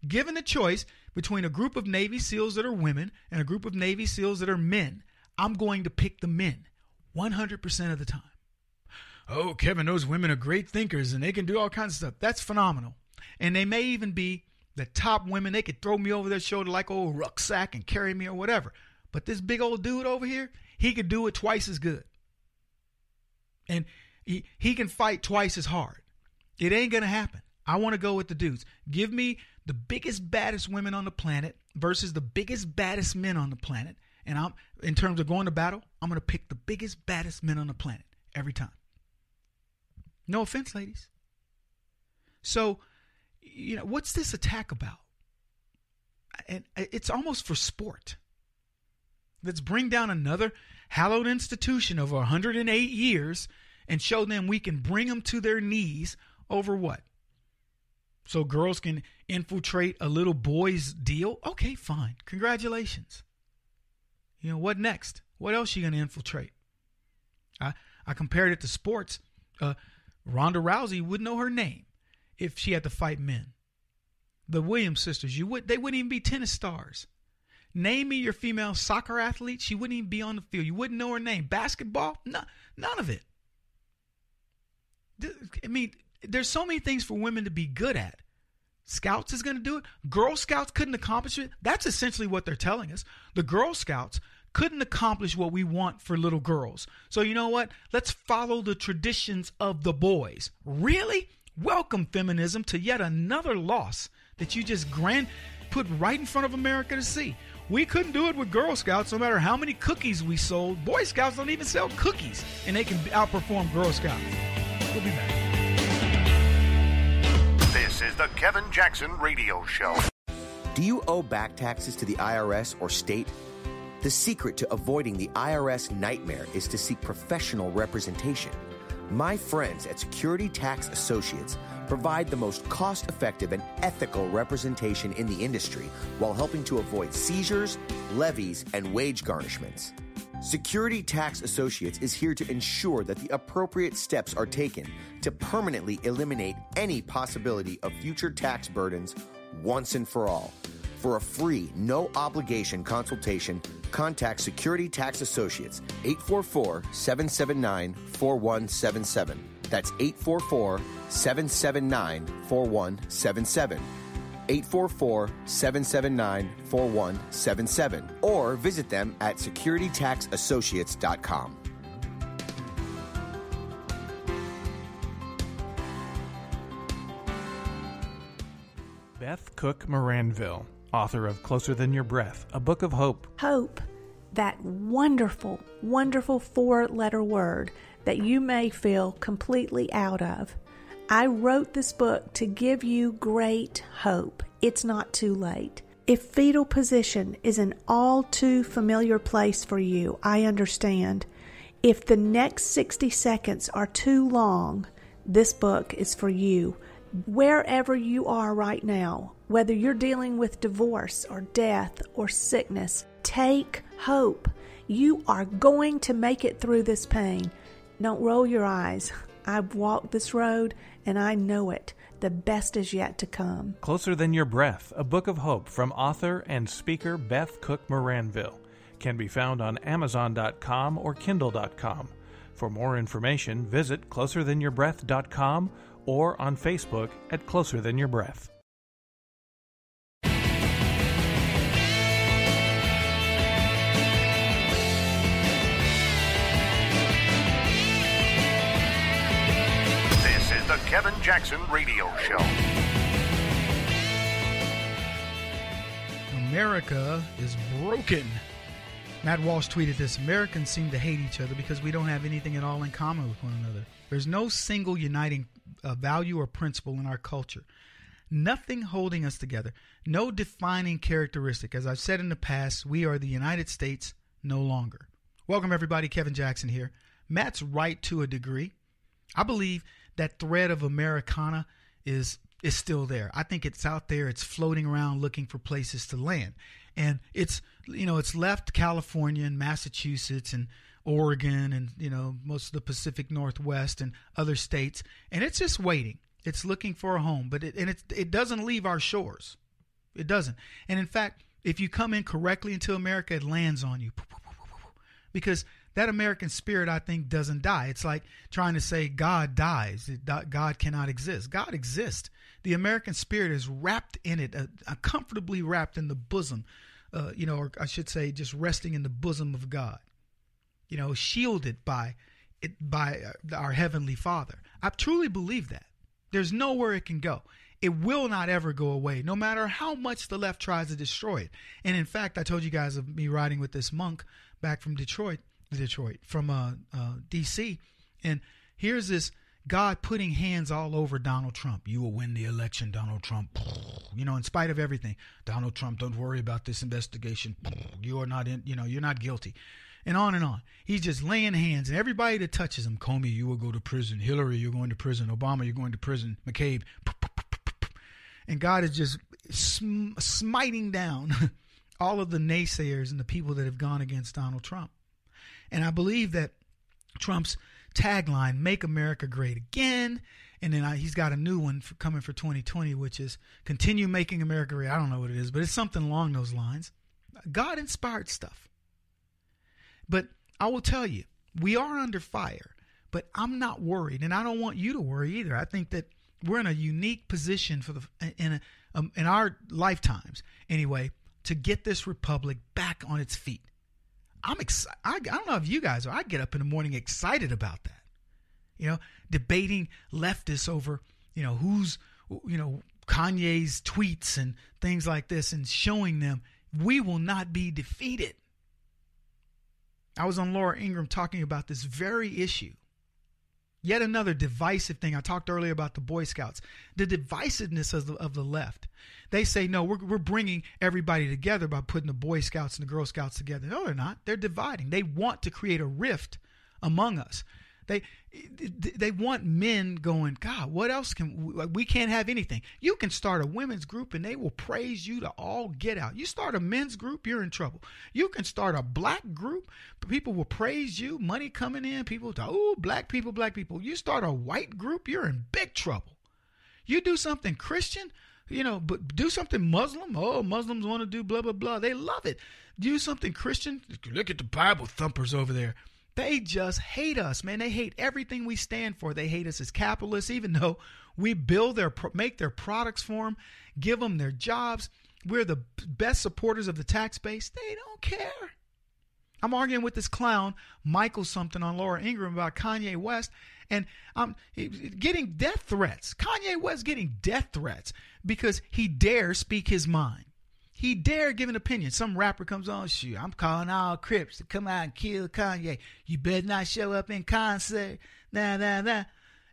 Given the choice between a group of Navy SEALs that are women and a group of Navy SEALs that are men, I'm going to pick the men 100% of the time. Oh, Kevin, those women are great thinkers and they can do all kinds of stuff. That's phenomenal. And they may even be the top women. They could throw me over their shoulder like old rucksack and carry me or whatever. But this big old dude over here, he could do it twice as good. And he can fight twice as hard. It ain't going to happen. I want to go with the dudes. Give me the biggest, baddest women on the planet versus the biggest, baddest men on the planet. And in terms of going to battle, I'm going to pick the biggest, baddest men on the planet every time. No offense, ladies. So, what's this attack about? And it's almost for sport. Let's bring down another hallowed institution over 108 years and show them we can bring them to their knees over what? So girls can infiltrate a little boy's deal? Okay, fine. Congratulations. What next? What else are you going to infiltrate? I compared it to sports. Ronda Rousey wouldn't know her name if she had to fight men. The Williams sisters, they wouldn't even be tennis stars. Name me your female soccer athlete, she wouldn't even be on the field. You wouldn't know her name. Basketball? No, none of it. I mean, there's so many things for women to be good at. Scouts is going to do it. Girl Scouts couldn't accomplish it. That's essentially what they're telling us. The Girl Scouts couldn't accomplish what we want for little girls. So you know what? Let's follow the traditions of the boys. Really? Welcome, feminism, to yet another loss that you just put right in front of America to see. We couldn't do it with Girl Scouts no matter how many cookies we sold. Boy Scouts don't even sell cookies, and they can outperform Girl Scouts. We'll be back. This is the Kevin Jackson Radio Show. Do you owe back taxes to the IRS or state? The secret to avoiding the IRS nightmare is to seek professional representation. My friends at Security Tax Associates provide the most cost-effective and ethical representation in the industry while helping to avoid seizures, levies, and wage garnishments. Security Tax Associates is here to ensure that the appropriate steps are taken to permanently eliminate any possibility of future tax burdens once and for all. For a free, no-obligation consultation, contact Security Tax Associates, 844-779-4177. That's 844-779-4177. 844-779-4177. Or visit them at securitytaxassociates.com. Beth Cook Moranville, author of Closer Than Your Breath, a book of hope. Hope, that wonderful, wonderful four-letter word that you may feel completely out of. I wrote this book to give you great hope. It's not too late. If fetal position is an all too familiar place for you, I understand. If the next 60 seconds are too long, this book is for you. Wherever you are right now, whether you're dealing with divorce or death or sickness, take hope. You are going to make it through this pain. Don't roll your eyes. I've walked this road and I know it. The best is yet to come. Closer Than Your Breath, a book of hope from author and speaker Beth Cook Moranville, can be found on Amazon.com or Kindle.com. For more information, visit closerthanyourBreath.com or on Facebook at Closer Than Your Breath. This is the Kevin Jackson Radio Show. America is broken. Matt Walsh tweeted this: Americans seem to hate each other because we don't have anything at all in common with one another. There's no single uniting value or principle in our culture. Nothing holding us together. No defining characteristic. As I've said in the past, we are the United States no longer. Welcome, everybody. Kevin Jackson here. Matt's right to a degree. I believe that thread of Americana is still there. I think it's out there. It's floating around looking for places to land. And it's left California and Massachusetts and Oregon and, most of the Pacific Northwest and other states. And it's just waiting. It's looking for a home, but it doesn't leave our shores. It doesn't. And in fact, if you come in correctly into America, it lands on you. Because that American spirit, I think, doesn't die. It's like trying to say God dies. God cannot exist. God exists. The American spirit is wrapped in it, comfortably wrapped in the bosom or I should say just resting in the bosom of God, shielded by our Heavenly Father. I truly believe that. There's nowhere it can go. It will not ever go away, no matter how much the left tries to destroy it. And in fact, I told you guys of me riding with this monk back from Detroit, from D.C., and here's this God putting hands all over Donald Trump. You will win the election, Donald Trump. In spite of everything. Donald Trump, don't worry about this investigation. You are not you're not guilty. And on and on. He's just laying hands, and everybody that touches him, Comey, you will go to prison. Hillary, you're going to prison. Obama, you're going to prison. McCabe. And God is just smiting down all of the naysayers and the people that have gone against Donald Trump. And I believe that Trump's tagline, Make America Great Again, and then he's got a new one coming for 2020, which is Continue Making America Great. I don't know what it is, but it's something along those lines. God-inspired stuff. But I will tell you, we are under fire, but I'm not worried, and I don't want you to worry either. I think that we're in a unique position in our lifetimes, anyway, to get this republic back on its feet. I'm excited. I don't know if you guys are. I get up in the morning excited about that. Debating leftists over, who's, Kanye's tweets and things like this, and showing them we will not be defeated. I was on Laura Ingraham talking about this very issue. Yet another divisive thing. I talked earlier about the Boy Scouts. The divisiveness of the left. They say, no, we're bringing everybody together by putting the Boy Scouts and the Girl Scouts together. No, they're not. They're dividing. They want to create a rift among us. They want men going, God, what else we can't have anything. You can start a women's group and they will praise you to all get out. You start a men's group, you're in trouble. You can start a black group, people will praise you, money coming in, people talk, oh, black people. You start a white group, you're in big trouble. You do something Christian, but do something Muslim. Oh, Muslims want to do blah, blah, blah. They love it. Do something Christian. Look at the Bible thumpers over there. They just hate us, man. They hate everything we stand for. They hate us as capitalists, even though we make their products for them, give them their jobs. We're the best supporters of the tax base. They don't care. I'm arguing with this clown, Michael something, on Laura Ingraham about Kanye West, and I'm getting death threats. Kanye West getting death threats because he dares speak his mind. He dared give an opinion. Some rapper comes on, shoot, I'm calling all Crips to come out and kill Kanye. You better not show up in concert. Nah. And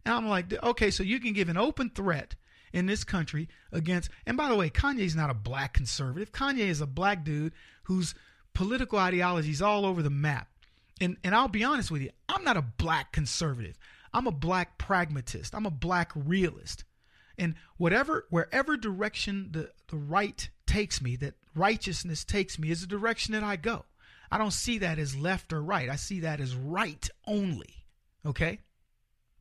I'm like, okay, so you can give an open threat in this country against, and by the way, Kanye's not a black conservative. Kanye is a black dude whose political ideology is all over the map. And I'll be honest with you, I'm not a black conservative. I'm a black pragmatist. I'm a black realist. And wherever direction the right takes me, that righteousness takes me, is the direction that I go. I don't see that as left or right. I see that as right only. Okay?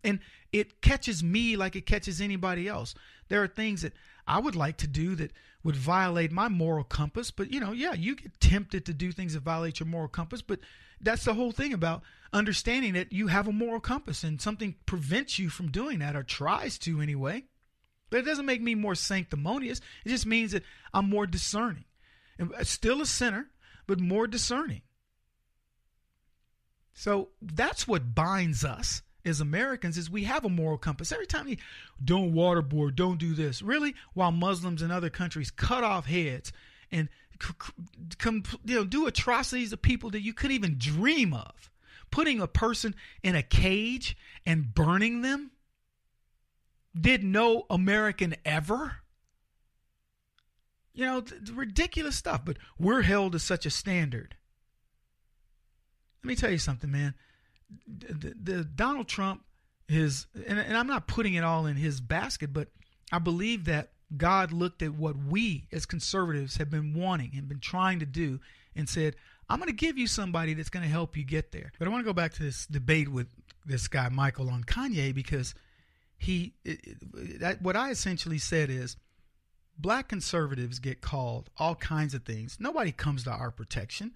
And it catches me like it catches anybody else. There are things that I would like to do that would violate my moral compass. But, you get tempted to do things that violate your moral compass. But that's the whole thing about understanding that you have a moral compass and something prevents you from doing that, or tries to anyway. But it doesn't make me more sanctimonious. It just means that I'm more discerning. And still a sinner, but more discerning. So that's what binds us as Americans, is we have a moral compass. Every time you don't waterboard, don't do this. Really? While Muslims in other countries cut off heads and do atrocities to people that you couldn't even dream of. Putting a person in a cage and burning them. Did no American ever? Ridiculous stuff, but we're held to such a standard. Let me tell you something, man. The Donald Trump is, and I'm not putting it all in his basket, but I believe that God looked at what we as conservatives have been wanting and been trying to do and said, I'm going to give you somebody that's going to help you get there. But I want to go back to this debate with this guy, Michael, on Kanye, because what I essentially said is black conservatives get called all kinds of things. Nobody comes to our protection.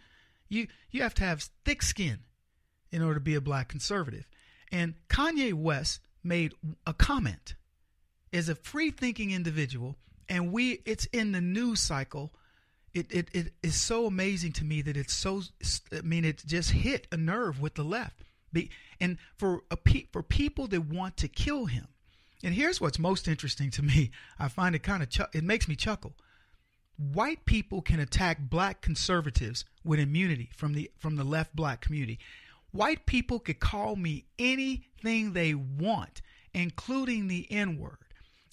You have to have thick skin in order to be a black conservative. And Kanye West made a comment as a free-thinking individual, and it's in the news cycle it is so amazing to me that it's so, I mean, it just hit a nerve with the left. And for people that want to kill him. And here's what's most interesting to me. I find it kind of, it makes me chuckle. White people can attack black conservatives with immunity from the left black community. White people could call me anything they want, including the N-word.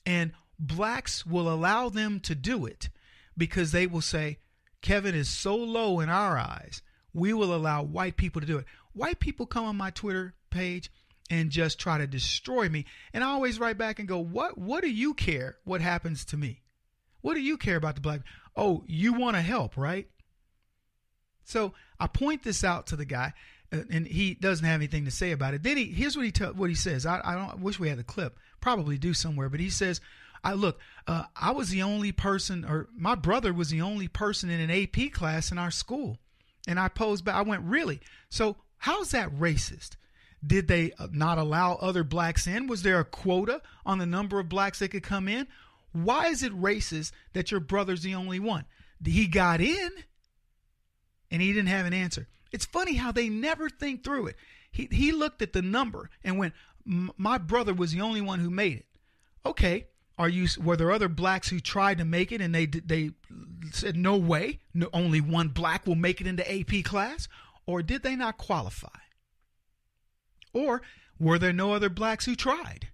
And blacks will allow them to do it because they will say, Kevin is so low in our eyes, we will allow white people to do it. White people come on my Twitter page and just try to destroy me. And I always write back and go, what do you care what happens to me? What do you care about the black? Oh, you want to help, right? So I point this out to the guy, and he doesn't have anything to say about it. Then here's what he says. I wish we had the clip. Probably do somewhere, but he says, I was the only person, or my brother was the only person in an AP class in our school. And I posed back. I went, really? So how's that racist? Did they not allow other blacks in? Was there a quota on the number of blacks that could come in? Why is it racist that your brother's the only one? He got in and he didn't have an answer. It's funny how they never think through it. He looked at the number and went, my brother was the only one who made it. Okay. Were there other blacks who tried to make it and they said, no way, no, only one black will make it into AP class? Or did they not qualify? Or were there no other blacks who tried?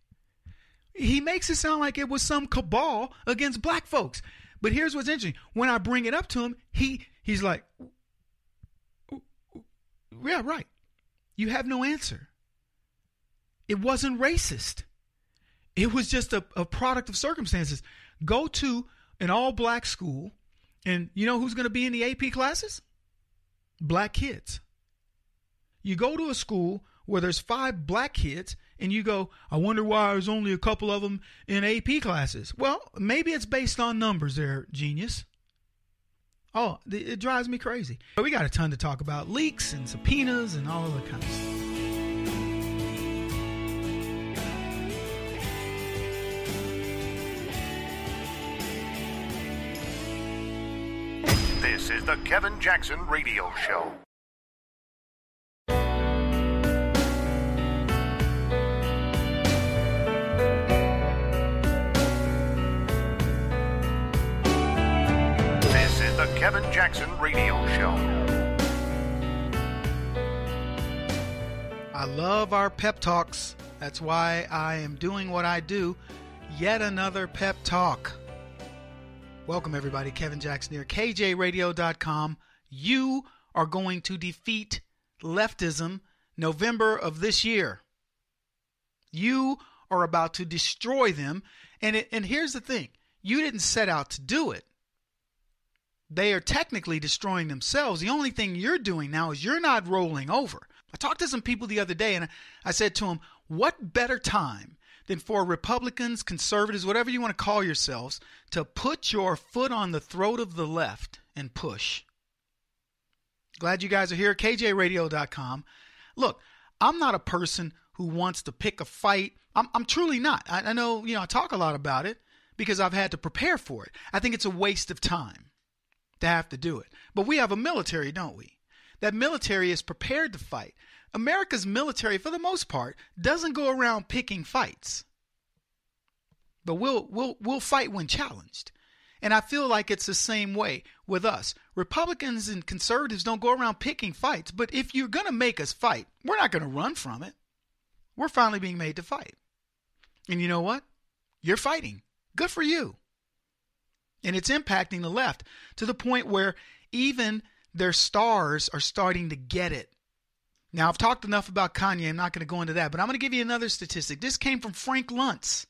He makes it sound like it was some cabal against black folks. But here's what's interesting. When I bring it up to him, he's like, yeah, right. You have no answer. It wasn't racist. It was just a product of circumstances. Go to an all-black school, and you know who's going to be in the AP classes? Black kids. You go to a school where there's 5 black kids, and you go, I wonder why there's only a couple of them in AP classes. Well, maybe it's based on numbers there, genius. Oh, it drives me crazy. But we got a ton to talk about. Leaks and subpoenas and all of that kind of stuff. This is the Kevin Jackson Radio Show. This is the Kevin Jackson Radio Show. I love our pep talks. That's why I am doing what I do. Yet another pep talk. Welcome, everybody. Kevin Jackson here. KJRadio.com. You are going to defeat leftism November of this year. You are about to destroy them. And here's the thing. You didn't set out to do it. They are technically destroying themselves. The only thing you're doing now is you're not rolling over. I talked to some people the other day, and I said to them, what better time than for Republicans, conservatives, whatever you want to call yourselves, to put your foot on the throat of the left and push. Glad you guys are here at KJRadio.com. Look, I'm not a person who wants to pick a fight. I'm truly not. I know, I talk a lot about it because I've had to prepare for it. I think it's a waste of time to have to do it. But we have a military, don't we? That military is prepared to fight. America's military, for the most part, doesn't go around picking fights. But we'll fight when challenged. And I feel like it's the same way with us. Republicans and conservatives don't go around picking fights. But if you're going to make us fight, we're not going to run from it. We're finally being made to fight. And you know what? You're fighting. Good for you. And it's impacting the left to the point where even their stars are starting to get it. Now, I've talked enough about Kanye. I'm not going to go into that, but I'm going to give you another statistic. This came from Frank Luntz.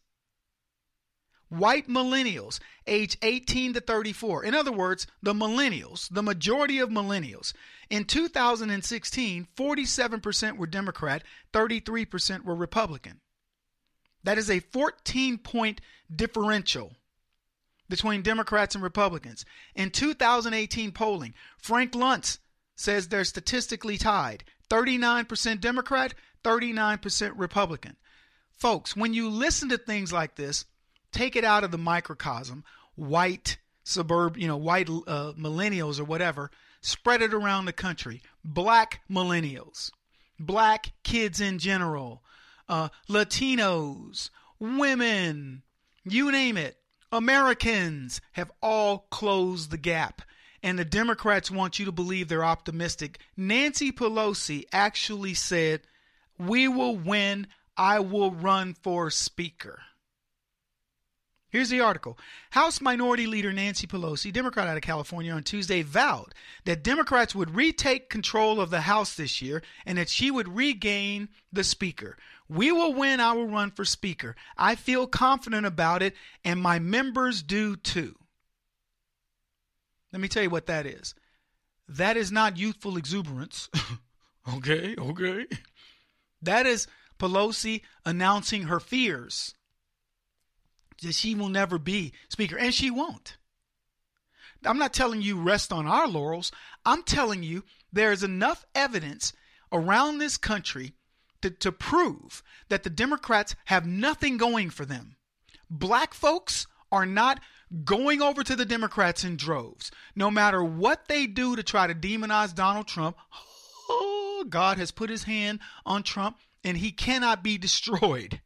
White millennials, age 18 to 34. In other words, the millennials, the majority of millennials. In 2016, 47% were Democrat, 33% were Republican. That is a 14-point differential between Democrats and Republicans. In 2018 polling, Frank Luntz says they're statistically tied. 39% Democrat, 39% Republican. Folks, when you listen to things like this, take it out of the microcosm, white white millennials or whatever, spread it around the country. Black millennials, black kids in general, Latinos, women, you name it, Americans have all closed the gap. And the Democrats want you to believe they're optimistic. Nancy Pelosi actually said, "We will win. I will run for Speaker." Here's the article. House Minority Leader Nancy Pelosi, Democrat out of California, on Tuesday vowed that Democrats would retake control of the House this year and that she would regain the Speaker. "We will win. I will run for Speaker. I feel confident about it, and my members do too." Let me tell you what that is. That is not youthful exuberance. Okay. That is Pelosi announcing her fears that she will never be Speaker, and she won't. I'm not telling you rest on our laurels. I'm telling you there is enough evidence around this country to prove that the Democrats have nothing going for them. Black folks are not going over to the Democrats in droves. No matter what they do to try to demonize Donald Trump, God has put his hand on Trump and he cannot be destroyed.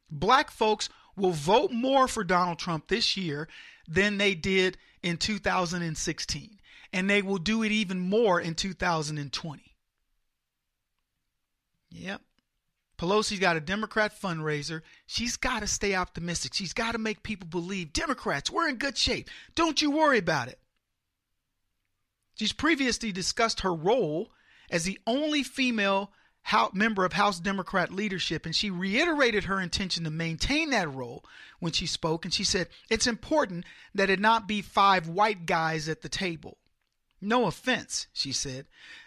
Black folks will vote more for Donald Trump this year than they did in 2016. And they will do it even more in 2020. Yep. Pelosi's got a Democrat fundraiser. She's got to stay optimistic. She's got to make people believe, Democrats, we're in good shape. Don't you worry about it. She's previously discussed her role as the only female member of House Democrat leadership, and she reiterated her intention to maintain that role when she spoke, and she said, "It's important that it not be 5 white guys at the table." No offense, she said.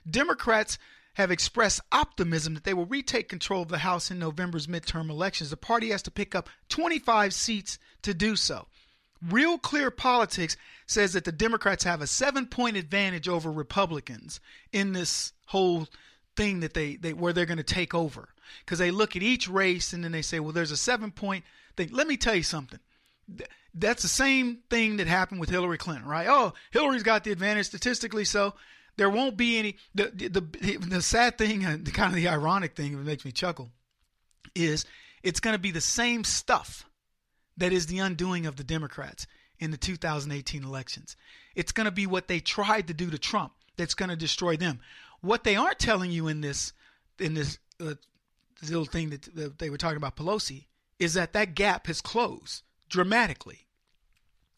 Democrats have expressed optimism that they will retake control of the House in November's midterm elections. The party has to pick up 25 seats to do so. Real Clear Politics says that the Democrats have a 7-point advantage over Republicans in this whole thing that where they're going to take over, because they look at each race and then they say, well, there's a 7-point thing. Let me tell you something. That's the same thing that happened with Hillary Clinton, right? Oh, Hillary's got the advantage statistically, so there won't be any. The sad thing, and kind of the ironic thing that makes me chuckle, is it's going to be the same stuff that is the undoing of the Democrats in the 2018 elections. It's going to be what they tried to do to Trump that's going to destroy them. What they aren't telling you in this little thing that they were talking about Pelosi is that gap has closed dramatically.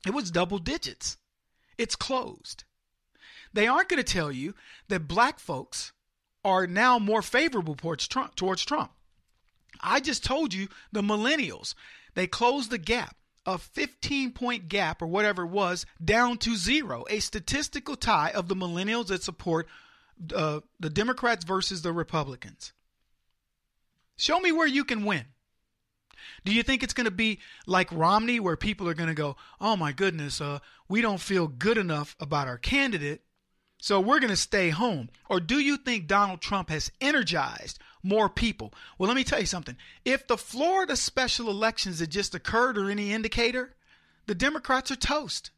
It was double digits. It's closed. They aren't going to tell you that black folks are now more favorable towards Trump. I just told you the millennials, they closed the gap, a 15-point gap or whatever it was, down to 0, a statistical tie of the millennials that support the Democrats versus the Republicans. Show me where you can win. Do you think it's going to be like Romney, where people are going to go, oh my goodness, we don't feel good enough about our candidate, so we're going to stay home? Or do you think Donald Trump has energized more people? Well, let me tell you something. If the Florida special elections had just occurred are any indicator, the Democrats are toast.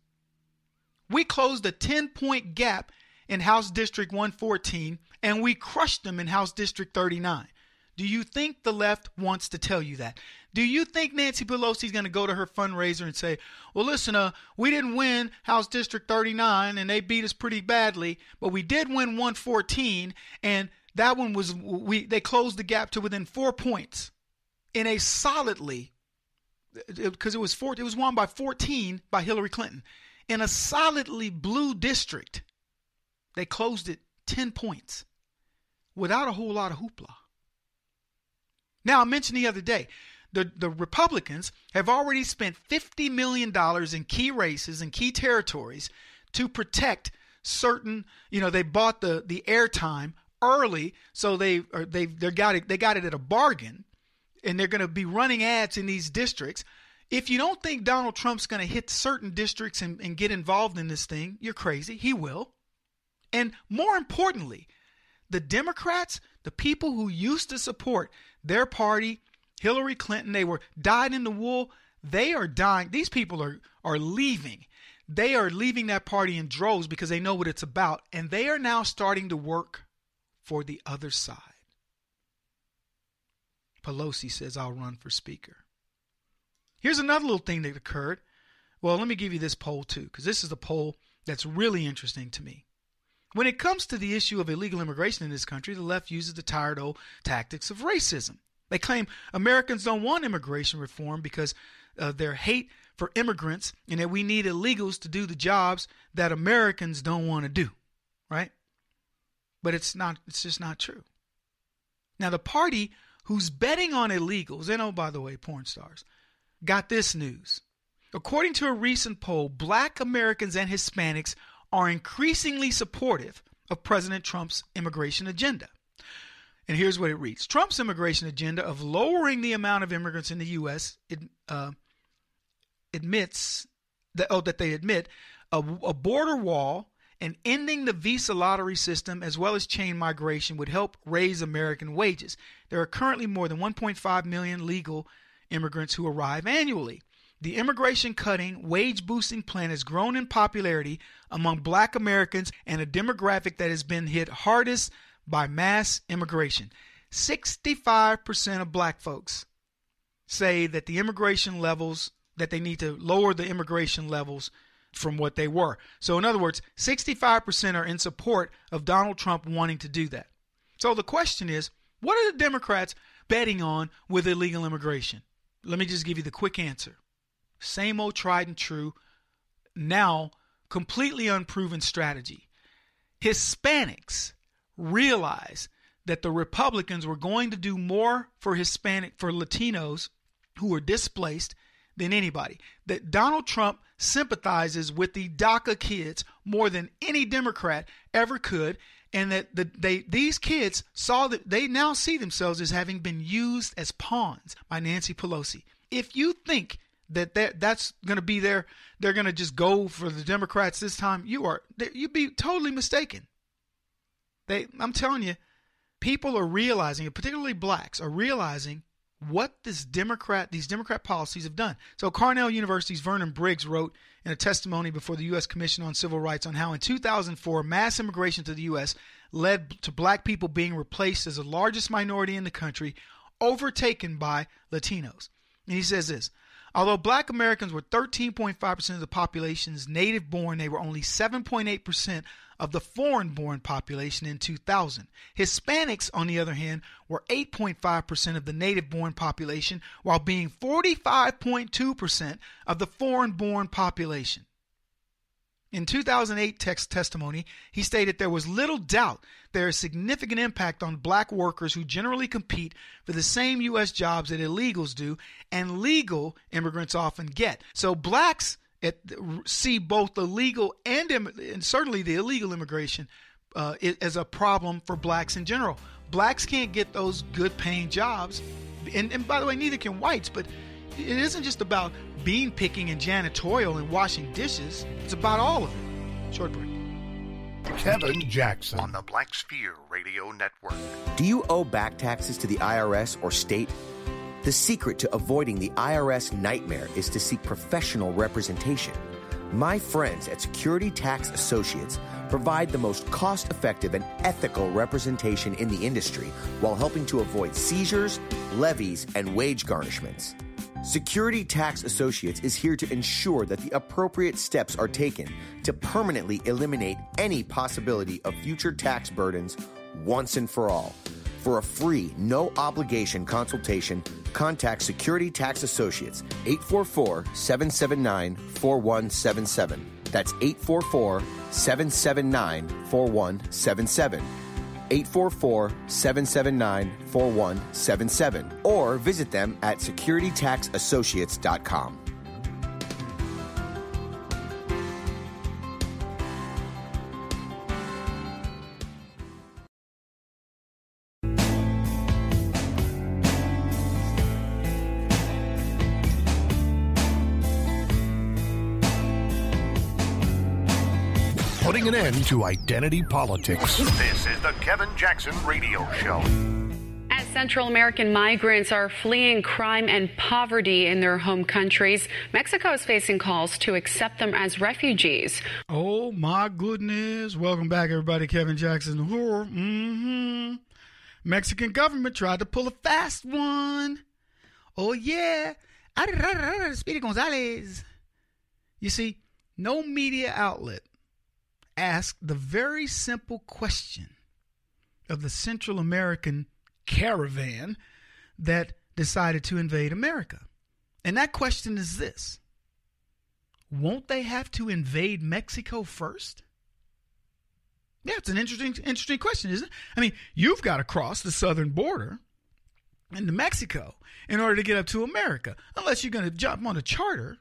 We closed a 10-point gap in House District 114, and we crushed them in House District 39. Do you think the left wants to tell you that? Do you think Nancy Pelosi is going to go to her fundraiser and say, well, listen, we didn't win House District 39 and they beat us pretty badly, but we did win 114, and that one was they closed the gap to within 4 points in a solidly, because it was won by 14 by Hillary Clinton, in a solidly blue district. They closed it 10 points without a whole lot of hoopla. Now, I mentioned the other day, the Republicans have already spent $50 million in key races and key territories to protect certain, they bought the airtime early, so they got it at a bargain, and they're going to be running ads in these districts. If you don't think Donald Trump's going to hit certain districts and get involved in this thing, you're crazy. He will. And more importantly, the Democrats, the people who used to support their party, Hillary Clinton, they were dyed in the wool. They are dying. These people are leaving. they are leaving that party in droves because they know what it's about, and they are now starting to work for the other side. Pelosi says, I'll run for speaker. Here's another little thing that occurred. Well, let me give you this poll too, because this is a poll that's really interesting to me. When it comes to the issue of illegal immigration in this country, the left uses the tired old tactics of racism. They claim Americans don't want immigration reform because of their hate for immigrants and that we need illegals to do the jobs that Americans don't want to do, right? But it's just not true. Now, the party who's betting on illegals, and oh, by the way, porn stars, got this news. According to a recent poll, Black Americans and Hispanics are increasingly supportive of President Trump's immigration agenda. And here's what it reads. Trump's immigration agenda of lowering the amount of immigrants in the U.S. admits that they admit a border wall and ending the visa lottery system as well as chain migration would help raise American wages. There are currently more than 1.5 million legal immigrants who arrive annually. The immigration-cutting, wage-boosting plan has grown in popularity among Black Americans and a demographic that has been hit hardest by mass immigration. 65% of Black folks say that the immigration levels, that they need to lower the immigration levels from what they were. So in other words, 65% are in support of Donald Trump wanting to do that. So the question is, what are the Democrats betting on with illegal immigration? Let me just give you the quick answer. Same old tried and true, now completely unproven strategy. Hispanics realized that the Republicans were going to do more for Latinos who were displaced than anybody. That Donald Trump sympathizes with the DACA kids more than any Democrat ever could, and that these kids they now see themselves as having been used as pawns by Nancy Pelosi. If you think that's going to be they're going to just go for the Democrats this time, you'd be totally mistaken. I'm telling you, people are realizing, particularly blacks, are realizing what these Democrat policies have done. So Cornell University's Vernon Briggs wrote in a testimony before the U.S. Commission on Civil Rights on how in 2004, mass immigration to the U.S. led to black people being replaced as the largest minority in the country, overtaken by Latinos. And he says this, although Black Americans were 13.5% of the population's native born, they were only 7.8% of the foreign born population in 2000. Hispanics, on the other hand, were 8.5% of the native born population, while being 45.2% of the foreign born population. In 2008 testimony, he stated there was little doubt there is significant impact on black workers who generally compete for the same U.S. jobs that illegals do and legal immigrants often get. So blacks see both the legal and certainly the illegal immigration as a problem for blacks in general. Blacks can't get those good paying jobs. And by the way, neither can whites, but it isn't just about bean picking and janitorial and washing dishes. It's about all of it. Short break. Kevin Jackson on the Black Sphere Radio Network. Do you owe back taxes to the IRS or state? The secret to avoiding the IRS nightmare is to seek professional representation. My friends at Security Tax Associates provide the most cost-effective and ethical representation in the industry while helping to avoid seizures, levies, and wage garnishments. Security Tax Associates is here to ensure that the appropriate steps are taken to permanently eliminate any possibility of future tax burdens once and for all. For a free, no-obligation consultation, contact Security Tax Associates, 844-779-4177. That's 844-779-4177. 844-779-4177. Or visit them at securitytaxassociates.com. Putting an end to identity politics. This is the Kevin Jackson Radio Show. As Central American migrants are fleeing crime and poverty in their home countries. Mexico is facing calls to accept them as refugees. Oh, my goodness. Welcome back, everybody. Kevin Jackson. Mexican government tried to pull a fast one. Oh, yeah. Speedy Gonzalez. You see, no media outlet asked the very simple question of the Central American caravan that decided to invade America. And that question is this: won't they have to invade Mexico first? Yeah, it's an interesting question, isn't it? I mean, you've got to cross the southern border into Mexico in order to get up to America, unless you're going to jump on a charter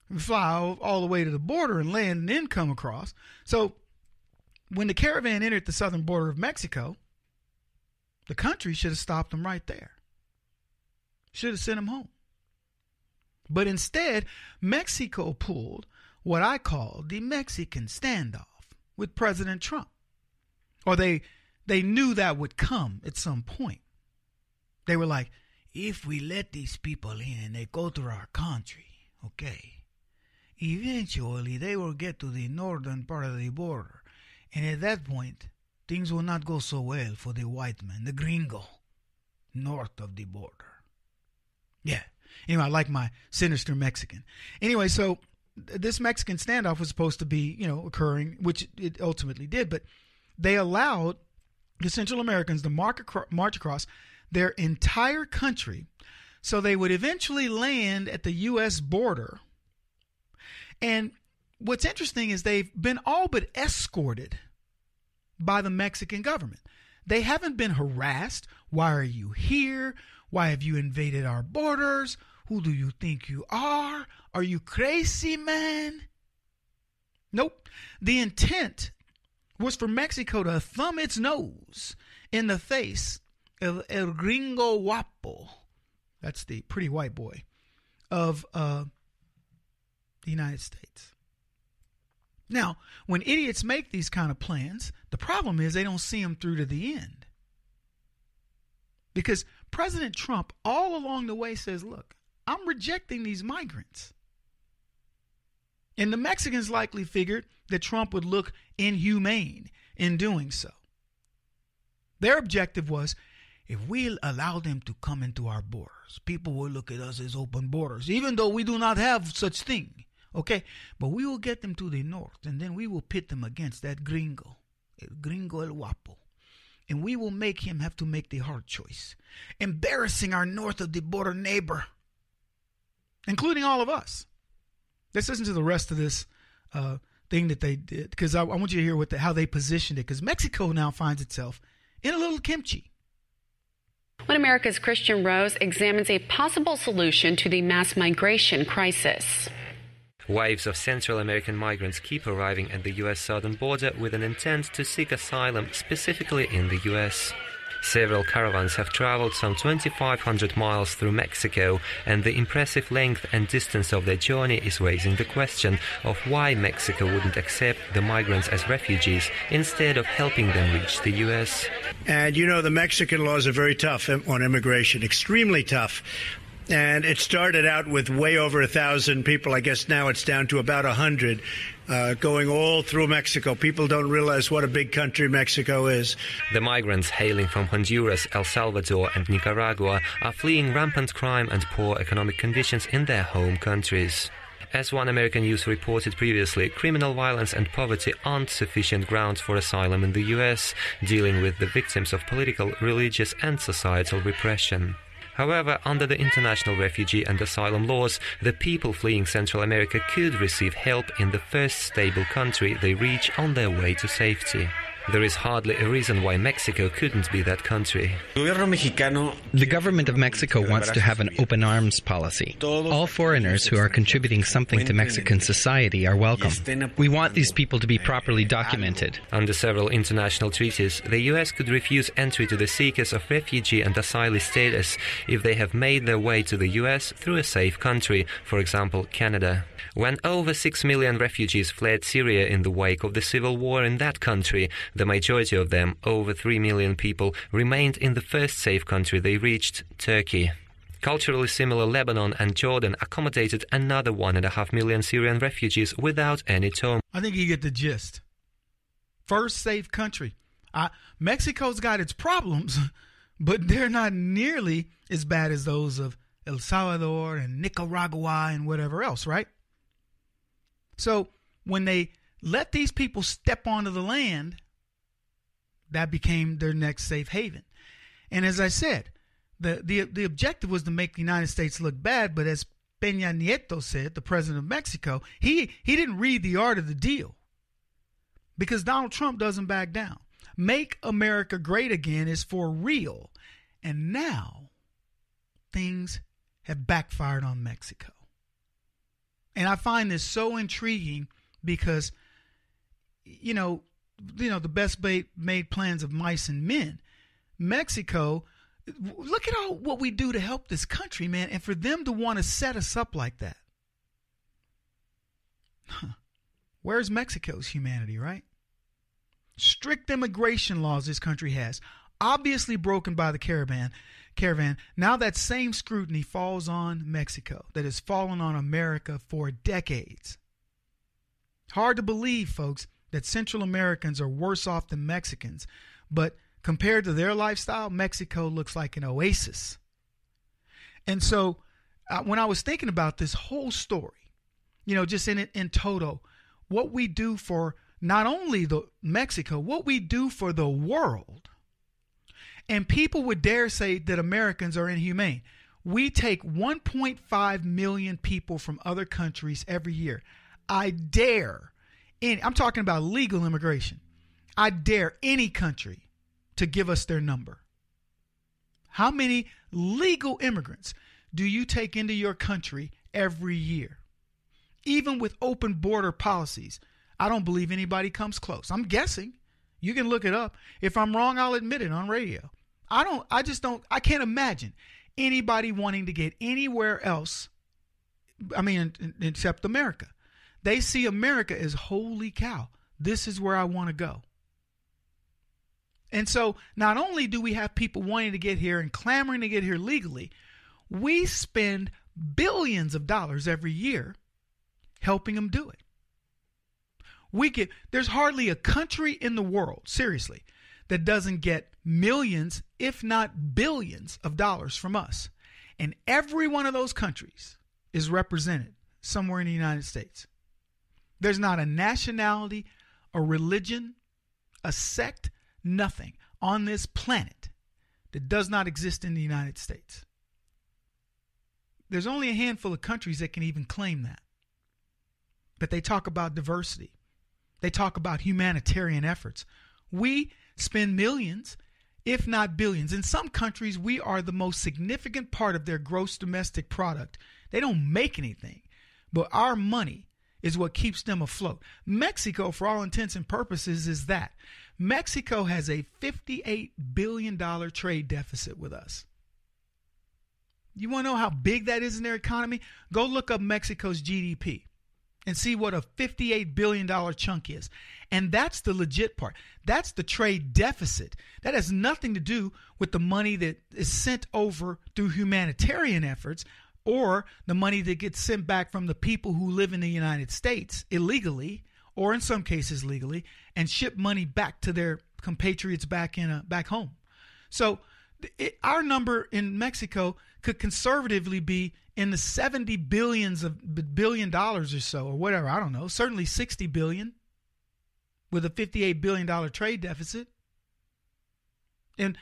and fly all the way to the border and land and then come across. So when the caravan entered the southern border of Mexico, the country should have stopped them right there. Should have sent them home. But instead, Mexico pulled what I call the Mexican standoff with President Trump. Or they knew that would come at some point. They were like, if we let these people in and they go through our country, okay, eventually they will get to the northern part of the border. And at that point, things will not go so well for the white man, the gringo, north of the border. Yeah. Anyway, I like my sinister Mexican. Anyway, so this Mexican standoff was supposed to be, occurring, which it ultimately did, but they allowed the Central Americans to march across their entire country so they would eventually land at the U.S. border. And what's interesting is they've been all but escorted by the Mexican government. They haven't been harassed. Why are you here? Why have you invaded our borders? Who do you think you are? Are you crazy, man? Nope. The intent was for Mexico to thumb its nose in the face of El Gringo Guapo. That's the pretty white boy of the United States. Now, when idiots make these kind of plans, the problem is they don't see them through to the end. Because President Trump all along the way says, look, I'm rejecting these migrants. And the Mexicans likely figured that Trump would look inhumane in doing so. Their objective was, if we allow them to come into our borders, people will look at us as open borders, even though we do not have such thing. Okay? But we will get them to the north, and then we will pit them against that gringo, El Gringo El Guapo. And we will make him have to make the hard choice, embarrassing our north of the border neighbor, including all of us. Let's listen to the rest of this thing that they did, because I want you to hear how they positioned it, because Mexico now finds itself in a little kimchi. When America's Christian Rose examines a possible solution to the mass migration crisis. Waves of Central American migrants keep arriving at the U.S. southern border with an intent to seek asylum, specifically in the U.S. Several caravans have traveled some 2,500 miles through Mexico, and the impressive length and distance of their journey is raising the question of why Mexico wouldn't accept the migrants as refugees instead of helping them reach the U.S. And the Mexican laws are very tough on immigration, extremely tough. And it started out with way over 1,000 people. I guess now it's down to about 100 going all through Mexico. People don't realize what a big country Mexico is. The migrants hailing from Honduras, El Salvador and Nicaragua are fleeing rampant crime and poor economic conditions in their home countries. As One American News reported previously, criminal violence and poverty aren't sufficient grounds for asylum in the U.S., dealing with the victims of political, religious and societal repression. However, under the international refugee and asylum laws, the people fleeing Central America could receive help in the first stable country they reach on their way to safety. There is hardly a reason why Mexico couldn't be that country. The government of Mexico wants to have an open arms policy. All foreigners who are contributing something to Mexican society are welcome. We want these people to be properly documented. Under several international treaties, the U.S. could refuse entry to the seekers of refugee and asylee status if they have made their way to the U.S. through a safe country, for example, Canada. When over 6 million refugees fled Syria in the wake of the civil war in that country, The majority of them, over 3 million people, remained in the first safe country they reached, Turkey. Culturally similar Lebanon and Jordan accommodated another 1.5 million Syrian refugees without any turmoil. I think you get the gist. First safe country. Mexico's got its problems, but they're not nearly as bad as those of El Salvador and Nicaragua and whatever else, right? So when they let these people step onto the land, that became their next safe haven. And as I said, the objective was to make the United States look bad, but as Peña Nieto said, the president of Mexico, he didn't read the art of the deal, because Donald Trump doesn't back down. Make America great again is for real. And now things have backfired on Mexico. And I find this so intriguing because, you know, the best made plans of mice and men. Mexico, look at what we do to help this country, man. And for them to want to set us up like that. Where's Mexico's humanity, right? Strict immigration laws this country has, obviously broken by the caravan. Now that same scrutiny falls on Mexico that has fallen on America for decades. Hard to believe, folks, that Central Americans are worse off than Mexicans, but compared to their lifestyle, Mexico looks like an oasis. And so when I was thinking about this whole story, just in total, what we do for not only Mexico, what we do for the world. And people would dare say that Americans are inhumane. We take 1.5 million people from other countries every year. I'm talking about legal immigration. I dare any country to give us their number. How many legal immigrants do you take into your country every year? Even with open border policies, I don't believe anybody comes close. I'm guessing. You can look it up. If I'm wrong, I'll admit it on radio. I can't imagine anybody wanting to get anywhere else, except America. They see America as, holy cow, this is where I want to go. And so not only do we have people wanting to get here and clamoring to get here legally, we spend billions of dollars every year helping them do it. There's hardly a country in the world, seriously, that doesn't get millions, if not billions of dollars from us. And every one of those countries is represented somewhere in the United States. There's not a nationality, a religion, a sect, nothing on this planet that does not exist in the United States. There's only a handful of countries that can even claim that. But they talk about diversity. They talk about humanitarian efforts. We spend millions, if not billions. In some countries, we are the most significant part of their gross domestic product. They don't make anything, but our money is what keeps them afloat. Mexico, for all intents and purposes, is that. Mexico has a $58 billion trade deficit with us. You want to know how big that is in their economy? Go look up Mexico's GDP and see what a $58 billion chunk is. And that's the legit part. That's the trade deficit. That has nothing to do with the money that is sent over through humanitarian efforts or the money that gets sent back from the people who live in the United States illegally, or in some cases legally, and ship money back to their compatriots back home. So our number in Mexico could conservatively be in the $70 billion or so, or whatever, I don't know, certainly $60 billion with a $58 billion trade deficit. And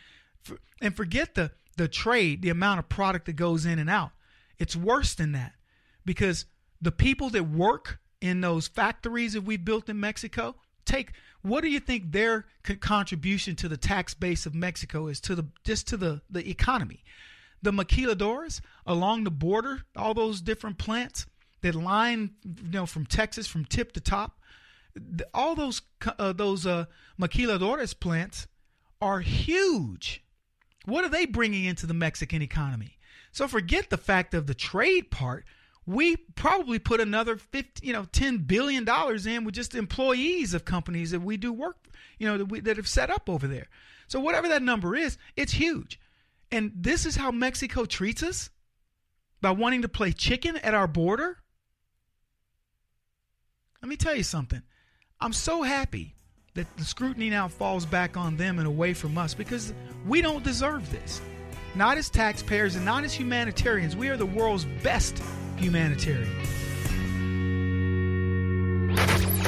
forget the trade, the amount of product that goes in and out. It's worse than that, because the people that work in those factories that we built in Mexico, what do you think their contribution to the tax base of Mexico is to the economy? The maquiladoras along the border, all those different plants that line, from Texas from tip to top, all those maquiladoras plants are huge. What are they bringing into the Mexican economy? So forget the fact of the trade part. we probably put another $10 billion in with just employees of companies that we do work, that have set up over there. So whatever that number is, it's huge. And this is how Mexico treats us? By wanting to play chicken at our border? Let me tell you something. I'm so happy that the scrutiny now falls back on them and away from us, because we don't deserve this. Not as taxpayers and not as humanitarians. We are the world's best humanitarians.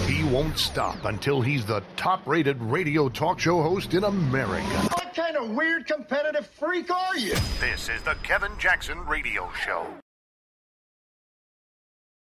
He won't stop until he's the top-rated radio talk show host in America. What kind of weird competitive freak are you? This is the Kevin Jackson Radio Show.